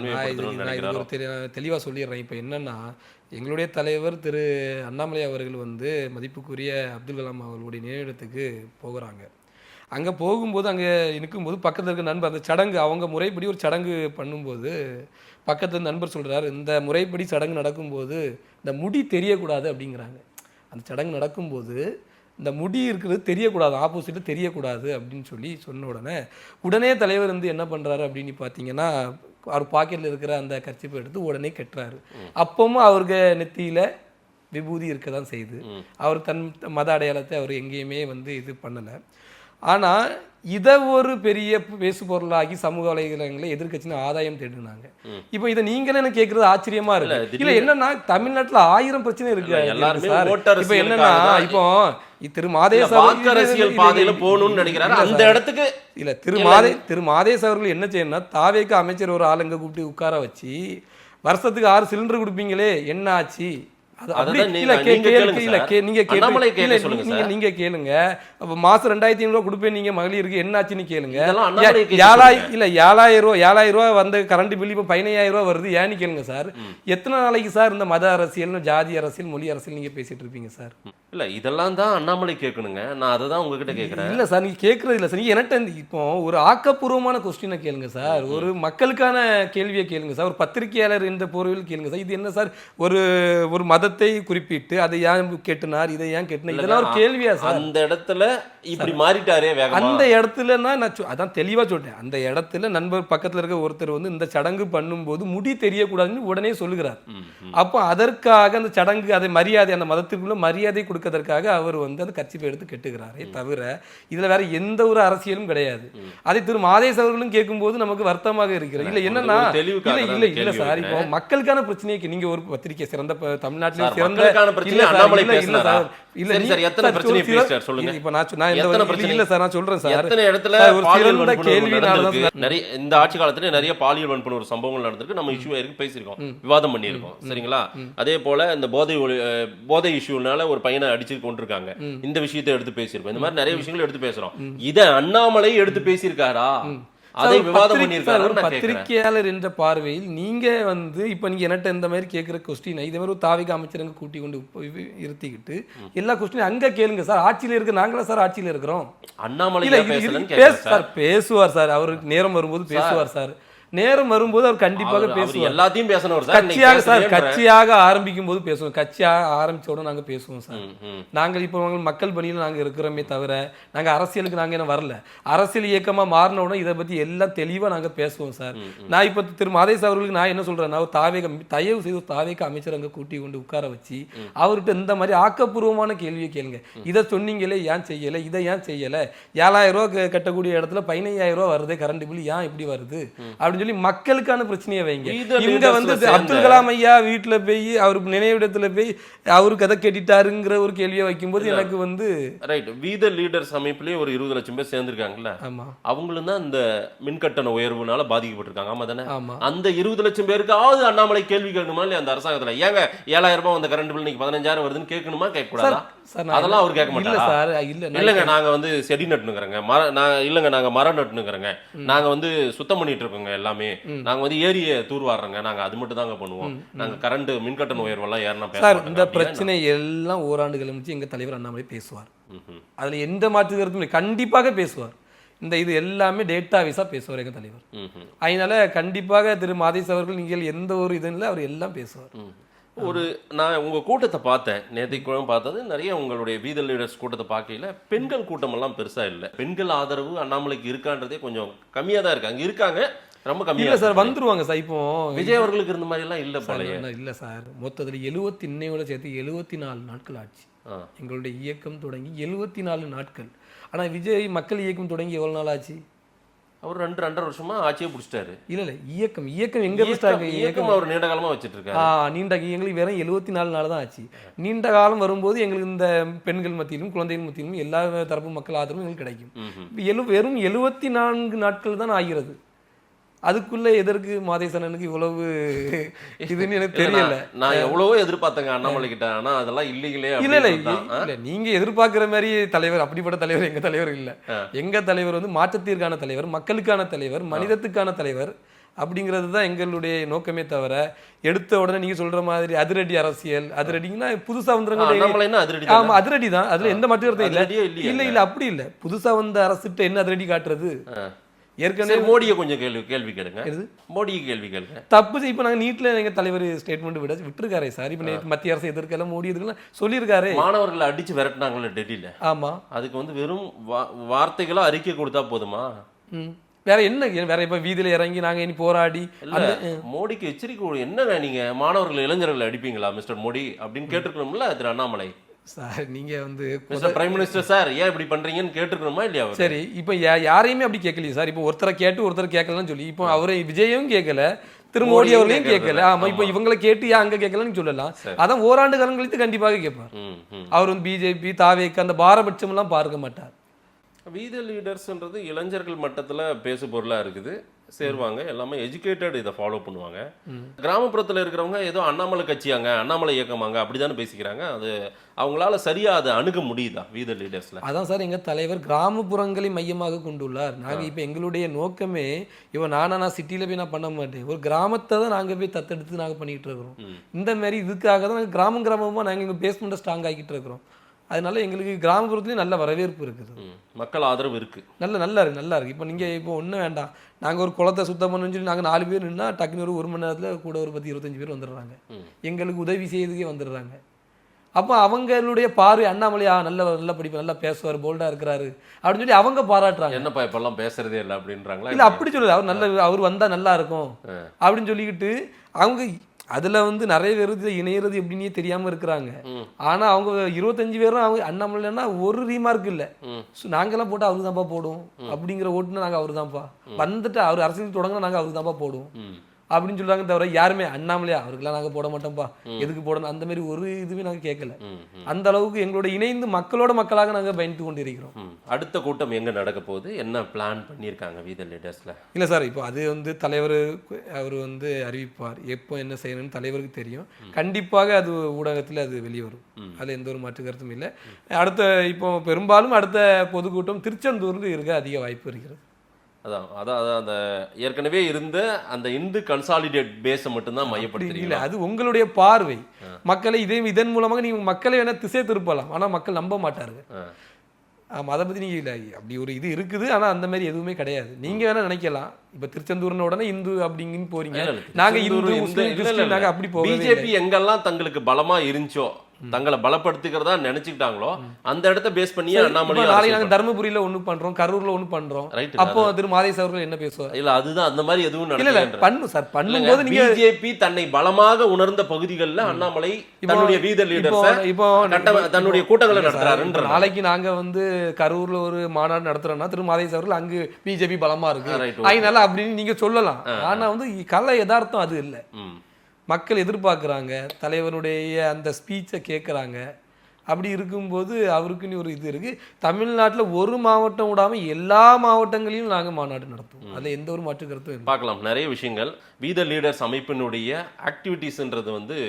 தெளிவா சொல்லிடுறேன். இப்ப என்னன்னா, எங்களுடைய தலைவர் திரு அண்ணாமலை அவர்கள் மதிப்புக்குரிய அப்துல் கலாம் அவர்களுடைய நினைவிடத்துக்கு போகிறாங்க. அங்கே போகும்போது அங்கே நிற்கும்போது பக்கத்தில் இருக்க நண்பர் அந்த சடங்கு அவங்க முறைப்படி ஒரு சடங்கு பண்ணும்போது பக்கத்தில் நண்பர் சொல்கிறார், இந்த முறைப்படி சடங்கு நடக்கும்போது இந்த முடி தெரியக்கூடாது அப்படிங்கிறாங்க. அந்த சடங்கு நடக்கும்போது இந்த முடி இருக்கிறது தெரியக்கூடாது, ஆப்போசிட்டில் தெரியக்கூடாது அப்படின்னு சொன்ன உடனே தலைவர் என்ன பண்ணுறாரு அப்படின்னு பார்த்தீங்கன்னா, அவர் பாக்கெட்டில் இருக்கிற அந்த கர்ச்சிப்பை எடுத்து உடனே கட்டுறாரு. அப்பவும் அவருக்கு நெத்தியில் விபூதி இருக்க தான் செய்யுது. அவர் தன் மத அடையாளத்தை அவர் எங்கேயுமே இது பண்ணலை. ஆனால் இதை ஒரு பெரிய பேசு பொருளாகி சமூக வலைதளங்களை எதிர்கட்சின்னு ஆதாயம் தேடினாங்க. இப்போ இதை நீங்களே எனக்கு கேட்கறது ஆச்சரியமா இருக்கு. இல்ல என்னன்னா, தமிழ்நாட்டில் 1000 பிரச்சனை இருக்கு சார். இப்போ என்னன்னா, இப்போ திரு மாதேஷ் அரசியல் பாதையில போகணும்னு நினைக்கிறாரு. அந்த இடத்துக்கு இல்ல திரு மாதேஷ் அவர்கள் என்ன செய்யணும்னா, தாவேக்கு அமைச்சர் ஒரு ஆளுங்க கூப்பிட்டு உட்கார வச்சு வருஷத்துக்கு 6 சிலிண்டர் கொடுப்பீங்களே என்ன ஆச்சு, நீங்க கேளுங்க. மாசம் 2500 கொடுப்பேன் நீங்க மகளிருக்கு என்ன ஆச்சுன்னு கேளுங்க. 7000 ரூபாய் வந்த கரண்ட் பில் இப்ப 15000 ரூபாய் வருது ஏன்னு கேளுங்க சார். எத்தனை நாளைக்கு சார் இந்த மத அரசியல், ஜாதி அரசியல், மொழி அரசியல் நீங்க பேசிட்டு இருப்பீங்க சார்? இல்ல இதெல்லாம் தான் அண்ணாமலை கேட்கணுங்க. நான் அதை தான் உங்ககிட்ட கேட்கிறேன். இல்ல சார், நீங்க கேட்கறது இல்ல சார். என்கிட்ட இப்போ ஒரு ஆக்கப்பூர்வமான கொஸ்டினை கேளுங்க சார், ஒரு மக்களுக்கான கேள்வியை கேளுங்க சார், ஒரு பத்திரிகையாளர் என்ற பொருள் கேளுங்க சார். இது என்ன சார், ஒரு மதத்தை குறிப்பிட்டு அதை ஏன் கேட்டுனார், இதை ஏன் கேட்டுனார், இதெல்லாம் ஒரு கேள்வியா சார்? அந்த இடத்துல இப்படி மாறிட்டாரே வேகமா. அந்த இடத்துலன்னா நான் அதான் தெளிவா சொல்றேன். அந்த இடத்துல நண்பர் பக்கத்துல இருக்க ஒருத்தர் இந்த சடங்கு பண்ணும்போது முடி தெரியக்கூடாதுன்னு உடனே சொல்லுகிறார். அப்போ அதற்காக அந்த சடங்கு அதை மரியாதை, அந்த மதத்திற்குள்ள மரியாதை கொடுக்கறதுக்காக அவர் அந்த கர்ச்சிப்பை எடுத்து கெட்டுகிறாரே தவிர இதுல வேற எந்த ஒரு அரசியலும் கிடையாது. அதை திரு மாதேஷ் அவர்களும் கேட்கும்போது நமக்கு வருத்தமாக இருக்கிறது. இல்ல என்னன்னா, இல்ல சார், இப்போ மக்களுக்கான பிரச்சனைக்கு நீங்க ஒரு பத்திரிகை சிறந்த தமிழ்நாட்டில் சிறந்த இந்த ஆட்சி காலத்துல நிறைய பாலியல் வன்புணர்வு ஒரு சம்பவங்கள் நடந்திருக்கு. நம்ம இஷ்யூ பேசியிருக்கோம், விவாதம் பண்ணியிருக்கோம், சரிங்களா? அதே போல இந்த போதை இஷ்யூனால ஒரு பையனை அடிச்சு கொண்டிருக்காங்க, இந்த விஷயத்தை எடுத்து பேசியிருக்கோம். இந்த மாதிரி நிறைய விஷயங்கள் எடுத்து பேசுறோம். இதை அண்ணாமலை எடுத்து பேசியிருக்காரா? அதை விவாதம் பண்ணியிருக்காரு. பத்திரிகையாளர் என்ற பார்வையில் நீங்க இப்ப நீங்க என்கிட்ட இந்த மாதிரி கேட்கிற கொஸ்டின் இதே மாதிரி ஒரு தாவிக அமைச்சரங்க கூட்டி கொண்டு இருத்திக்கிட்டு எல்லா கொஸ்டின் அங்க கேளுங்க சார். ஆட்சியில இருக்கு, நாங்களா சார் ஆட்சியில இருக்கிறோம். அண்ணாமலை பேசுவார் சார், அவருக்கு நேரம் வரும்போது பேசுவார் சார். நேரம் வரும்போது அவர் கண்டிப்பாக பேசுவார். எல்லாத்தையும் பேசணும். கட்சியாக ஆரம்பிக்கும் போது பேசுவோம், கட்சியாக ஆரம்பிச்ச உடனே நாங்க பேசுவோம் சார். நாங்கள் இப்போ மக்கள் பணியில் நாங்க இருக்கிறோமே தவிர நாங்க அரசியலுக்கு நாங்க என்ன வரல. அரசியல் இயக்கமா மாறின உடனே இதை பத்தி எல்லாம் தெளிவா நாங்க பேசுவோம் சார். நான் இப்ப திரு மாதேஷ் அவர்களுக்கு நான் என்ன சொல்றேன்னா, தயவு செய்து தாவேக அமைச்சர் அங்க கூட்டி கொண்டு உட்கார வச்சு அவர்கிட்ட இந்த மாதிரி ஆக்கப்பூர்வமான கேள்வியை கேளுங்க. இதை சொன்னீங்களே ஏன் செய்யல, இதை ஏன் செய்யல, 7000 ரூபாய் கட்டக்கூடிய இடத்துல 15000 ரூபாய் வருது கரண்ட் பில் ஏன் இப்படி வருது அப்படின்னு அப்படின்னு சொல்லி மக்களுக்கான பிரச்சனையை வைங்க. Leader இவங்க வந்து leadersல அப்துல் கலாம் ஐயா வீட்டுல போய் அவருக்கு நினைவிடத்துல போய் அவரு கதை கேட்டுட்டாருங்கிற ஒரு கேள்வியை வைக்கும்போது எனக்கு வந்து ரைட் வீத லீடர்ஸ் அமைப்புலயே ஒரு 20 லட்சம் பேர் சேர்ந்திருக்காங்கல்ல, ஆமா அவங்களும் தான் இந்த மின்கட்டண உயர்வுனால பாதிக்கப்பட்டிருக்காங்க. ஆமா தானே? ஆமா அந்த 20 லட்சம் பேருக்காவது அண்ணாமலை கேள்வி கேட்கணுமா இல்லையா அந்த அரசாங்கத்துல? ஏங்க 7000 ரூபாய் வந்த கரண்ட் பில் இன்னைக்கு 15000 வருதுன்னு கேட்கணுமா கேட்க கூடாதா? அதெல்லாம் அவர் கேட்க இல்ல மாட்டாரா? சார் இல்ல இல்லங்க நாங்க வந்து செடி நட்டுனுங்கிறோங்க, இல்லங்க நாங்க மரம் நட்டுனுங்கிறோங்க, நாங்க வந்து சுத்தம் பண்ணிட்டு இருக்கோங்க, எல்லாமே நாங்க வந்து ஏரியை தூர்வாடுறோங்க, நாங்க அது மட்டும் தாங்க பண்ணுவோம், நாங்க கரண்ட் மின்கட்டண உயர்வெல்லாம் ஏறினா சார் இந்த பிரச்சனை எல்லாம் ஓராண்டு கழிச்சு எங்க தலைவர் அண்ணாமலை பேசுவார். அதுல எந்த மாற்று கருத்தும் இல்லை, கண்டிப்பாக பேசுவார். இந்த இது எல்லாமே டேட்டா வைஸா பேசுவார் எங்க தலைவர். அதனால கண்டிப்பாக திரு மாதேஷ் அவர்கள் நீங்கள் எந்த ஒரு இது இல்லை, அவர் எல்லாம் பேசுவார். ஒரு நான் உங்க கூட்டத்தை பார்த்தேன், நேற்றைக்கு பார்த்தது நிறைய உங்களுடைய வீத லீடர்ஸ் கூட்டத்தை பார்க்கல, பெண்கள் கூட்டம் எல்லாம் பெருசா இல்லை. பெண்கள் ஆதரவு அண்ணாமலைக்கு இருக்கான்றதே கொஞ்சம் கம்மியா தான் இருக்கு. அங்க இருக்காங்க, ரொம்ப கம்மியா சார் வந்துருவாங்க சார். இப்போ விஜய் அவர்களுக்கு இருந்த மாதிரி எல்லாம் இல்ல போலயே. இல்ல சார், மொத்தத்தில் 70 இன்னையோட சேர்த்து 74 நாட்கள் ஆச்சு எங்களுடைய இயக்கம் தொடங்கி 74 நாட்கள். ஆனா விஜய் மக்கள் இயக்கம் தொடங்கி எவ்வளவு நாள் ஆச்சு? அவர் 2.5 வருஷமா ஆட்சியே பிடிச்சிட்டாரு. இல்ல இயக்கம் எங்க இயக்கம் அவர் நீண்ட காலமா வச்சிட்டு இருக்காரு. நீண்ட எங்களுக்கு வெறும் 74 நாள் தான் ஆச்சு. நீண்ட காலம் வரும்போது எங்களுக்கு இந்த பெண்கள் மத்தியிலும் குழந்தைகள் மத்தியிலும் எல்லா தரப்பு மக்கள் ஆதரவும் எங்களுக்கு கிடைக்கும். வெறும் 74 நாட்கள் தான் ஆகிறது. அதுக்குள்ள எதற்கு மாதேசனுக்கு இவ்வளவு இதுன்னு எனக்கு தெரியல. நான் எவ்வளவோ எதிர்பார்த்தேங்க அண்ணாமலை கிட்ட, ஆனா அதெல்லாம் இல்லைங்களே. இல்ல நீங்க எதிர்பார்க்கிற மாதிரி தலைவர், அப்படிப்பட்ட தலைவர் எங்க தலைவர் இல்ல. எங்க தலைவர் வந்து மாற்றத்திற்கான தலைவர், மக்களுக்கான தலைவர், மனிதத்துக்கான தலைவர் அப்படிங்கிறது தான் எங்களுடைய நோக்கமே தவிர, எடுத்த உடனே நீங்க சொல்ற மாதிரி அதிரடி அரசியல், அதிரடிங்கன்னா புதுசா வந்துருங்க. ஆமா அதிரடி தான், அதுல எந்த மாற்றம் இல்ல. அப்படி இல்ல, புதுசா வந்த அரசுகிட்ட என்ன அதிரடி காட்டுறது? ஏற்கனவே மோடியை கொஞ்சம் கேள்வி கேளுங்க. மோடியை கேள்வி கேளுங்க. தப்பு. இப்ப நாங்க நீட்ல எங்க தலைவர் ஸ்டேட்மெண்ட் விட்டுருக்காரு சார். இப்ப மத்திய அரசு எதிர்க்கலாம், மோடி எதிர்க்கலாம் சொல்லியிருக்காரு. மாணவர்களை அடிச்சு விரட்டினாங்கல்ல டெல்லியில. ஆமா, அதுக்கு வந்து வெறும் வார்த்தைகளா அறிக்கை கொடுத்தா போதுமா? வேற என்ன? வேற இப்ப வீதியில இறங்கி நாங்க இனி போராடி மோடிக்கு எச்சரிக்கை என்ன? நீங்க மாணவர்கள் இளைஞர்களை அடிப்பீங்களா மிஸ்டர் மோடி அப்படின்னு கேட்டுக்கணும்ல திரு அண்ணாமலை சார். நீங்க வந்து பிரைம் மினிஸ்டர் சார் ஏன் இப்படி பண்றீங்கன்னு கேட்டுக்கணுமா இல்லையா? சரி, இப்ப யாரையுமே அப்படி கேட்கலையே சார். இப்போ ஒருத்தரை கேட்டு ஒருத்தர் கேட்கலன்னு சொல்லி, இப்போ அவரை விஜயும் கேட்கல, திரு மோடி அவர்களையும் கேட்கல. ஆமா, இப்ப இவங்களை கேட்டு ஏன் அங்க கேட்கலன்னு சொல்லலாம். அதான் ஓராண்டு காலம் கழித்து கண்டிப்பாக கேட்பார். அவர் வந்து பிஜேபி தாவேக்கு அந்த பாரபட்சம் எல்லாம் பார்க்க மாட்டார். வீத லீடர்ஸ்ன்றது இளைஞர்கள் மட்டத்துல பேசு பொருளா இருக்குது, சேருவாங்க, எல்லாமே எஜுகேட்டட், இதை ஃபாலோ பண்ணுவாங்க. கிராமப்புறத்தில் இருக்கிறவங்க ஏதோ அண்ணாமலை கட்சியாங்க, அண்ணாமலை இயக்கமாங்க அப்படிதானே பேசிக்கிறாங்க. அது அவங்களால சரியா அதை அணுக முடியுதா வீத லீடர்ஸ்ல? அதான் சார் எங்க தலைவர் கிராமப்புறங்களை மையமாக கொண்டுள்ளார். நாங்க இப்ப எங்களுடைய நோக்கமே இவன் நான் சிட்டியில போய் நான் பண்ண மாட்டேன், ஒரு கிராமத்தை தான் நாங்க போய் தத்தெடுத்து நாங்க பண்ணிட்டு இருக்கிறோம். இந்த மாதிரி இதுக்காக தான் நாங்க கிராமமா நாங்க எங்க பேஸ்மெண்ட்டை ஸ்ட்ராங் ஆகிட்டு இருக்கிறோம். அதனால எங்களுக்கு கிராமப்புறத்துலேயும் நல்ல வரவேற்பு இருக்குது, மக்கள் ஆதரவு இருக்கு, நல்லா இருக்கு. இப்போ நீங்கள் இப்போ ஒன்றும் வேண்டாம், நாங்கள் ஒரு குளத்தை சுத்தம் பண்ணணும்னு சொல்லி நாங்கள் 4 பேர் நின்னா டக்குனு ஒரு மணி நேரத்தில் கூட ஒரு 10-25 பேர் வந்துடுறாங்க, எங்களுக்கு உதவி செய்யறதுக்கே வந்துடுறாங்க. அப்போ அவங்களுடைய பார்வை அண்ணாமலையா நல்ல படிப்பு, நல்லா பேசுவார், போல்டா இருக்கிறாரு அப்படின்னு சொல்லி அவங்க பாராட்டுறாங்க. என்னப்பா இப்பெல்லாம் பேசுறதே இல்லை அப்படின்றாங்களா? இல்லை அப்படி சொல்லல, அவர் வந்தா நல்லா இருக்கும் அப்படின்னு சொல்லிக்கிட்டு அவங்க அதுல வந்து நிறைய பேர் இணையறது எப்படின்னே தெரியாம இருக்கிறாங்க. ஆனா அவங்க 25 பேரும் அவங்க அண்ணாமலைன்னா ஒரு ரீமார்க் இல்ல, நாங்கெல்லாம் போட்டு அவரு தான்ப்பா போடுவோம் அப்படிங்கிற ஓட்டுனா நாங்க அவரு தான்ப்பா வந்துட்டு அவர் அரசியல் தொடங்கினா நாங்க அவரு தான்ப்பா போடுவோம் அப்படின்னு சொல்றாங்க. தவிர யாருமே அண்ணாமலையா அவருக்கெல்லாம் நாங்க போட மாட்டோம்ப்பா, எதுக்கு போடணும், அந்த மாதிரி ஒரு இதுவே நாங்க கேட்கல. அந்த அளவுக்கு எங்களோட இணைந்து மக்களோட மக்களாக நாங்க பயணித்து கொண்டு இருக்கிறோம். அடுத்த கூட்டம் எங்க நடக்க போகுது, என்ன பிளான் பண்ணியிருக்காங்க வீத லீடர்ஸ்ல? இல்ல சார், இப்போ அது வந்து தலைவர் அவர் வந்து அறிவிப்பார், எப்போ என்ன செய்யணும்னு தலைவருக்கு தெரியும். கண்டிப்பாக அது ஊடகத்தில் அது வெளியே வரும், அதுல எந்த ஒரு மாற்று கருத்தும் இல்லை. அடுத்த இப்போ பெரும்பாலும் அடுத்த பொதுக்கூட்டம் திருச்செந்தூர்ல இருக்க அதிக வாய்ப்பு இருக்கிறது. அதான் அந்த ஏற்கனவே இருந்த அந்த இந்து கன்சாலிடேட் பேஸை மட்டும்தான் மையப்படுத்துறீங்க. அது உங்களுடைய பார்வை. மக்களை இதன் மூலமாக நீங்க மக்களை வேணா திசை திருப்பலாம், ஆனா மக்கள் நம்ப மாட்டார்கள். ஆமா, அதை பத்தி நீங்க இல்லை அப்படி ஒரு இது இருக்குது, ஆனா அந்த மாதிரி எதுவுமே கிடையாது. நீங்க வேணா நினைக்கலாம், இப்ப திருச்செந்தூர்ன உடனே இந்து அப்படிங்கன்னு போறீங்க, நாங்க இந்து முஸ்லிம் கிறிஸ்டின் நாங்க அப்படி போறோம். பிஜேபி எங்கெல்லாம் தங்களுக்கு பலமா இருந்துச்சோ தங்களை பலப்படுத்திக்கிறதா நினைச்சுக்கிட்டாங்களோ அந்த இடத்த பேஸ் பண்ணி இப்ப அண்ணாமலை நாளைக்கு நாங்க தர்மபுரியில ஒண்ணு பண்றோம், கரூர்ல ஒண்ணு பண்றோம். Right. அப்போ திரு மாதேஷ் அவர்கள் என்ன பேசுவார்? இல்ல அதுதான் அந்த மாதிரி எதுவும் இல்ல நடக்கல. பண்ணும் சார். பண்ணும்போது நீங்க பிஜேபி தன்னை பலமாக உணர்ந்த பகுதிகளில் அண்ணாமலை தன்னுடைய வீத லீடர்ஸ் இப்போ தன்னுடைய கூட்டங்களை நடத்துறாருன்ற. நாளைக்கு நாங்க வந்து கரூர்ல ஒரு மாநாடு நடத்துறோம்னா திரு மாதேஷ் அவர்கள் அங்கு பிஜேபி பலமா இருக்கு Right. அதனால அப்படின்னு நீங்க சொல்லலாம். ஆனா வந்து கலை யதார்த்தம் அது இல்ல. மக்கள் எதிர்பார்க்கறாங்க, தலைவருடைய அந்த ஸ்பீச்சை கேட்கறாங்க. அப்படி இருக்கும்போது அவருக்குன்னு ஒரு இது இருக்கு. தமிழ்நாட்டுல ஒரு மாவட்டம் விடாம எல்லா மாவட்டங்களிலும் நாங்க மாநாடு நடத்துவோம். அதுல எந்த ஒரு மாற்று கருத்தும் இல்லை. பார்க்கலாம் நிறைய விஷயங்கள். வீத லீடர்ஸ் அமைப்பினுடைய ஆக்டிவிட்டீஸ்ன்றது வந்து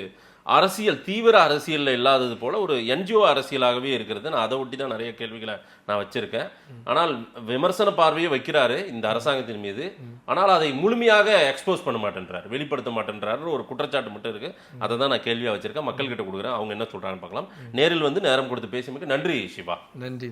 அரசியல் தீவிர அரசியல்ல இல்லாதது போல ஒரு என்ஜிஓ அரசியலாகவே இருக்கிறது. நான் அதை ஒட்டி தான் நிறைய கேள்விகளை நான் வச்சிருக்கேன். ஆனால் விமர்சன பார்வையை வைக்கிறாரு இந்த அரசாங்கத்தின் மீது. ஆனால் அதை முழுமையாக எக்ஸ்போஸ் பண்ண மாட்டேன்றார், வெளிப்படுத்த மாட்டேன்றாரு ஒரு குற்றச்சாட்டு மட்டும் இருக்கு. அதை தான் நான் கேள்வியா வச்சிருக்கேன். மக்கள் கிட்ட கொடுக்குறேன், அவங்க என்ன சொல்றாங்கன்னு பார்க்கலாம். நேரில் வந்து நேரம் கொடுத்து பேசியமைக்கு நன்றி சிவா. நன்றி.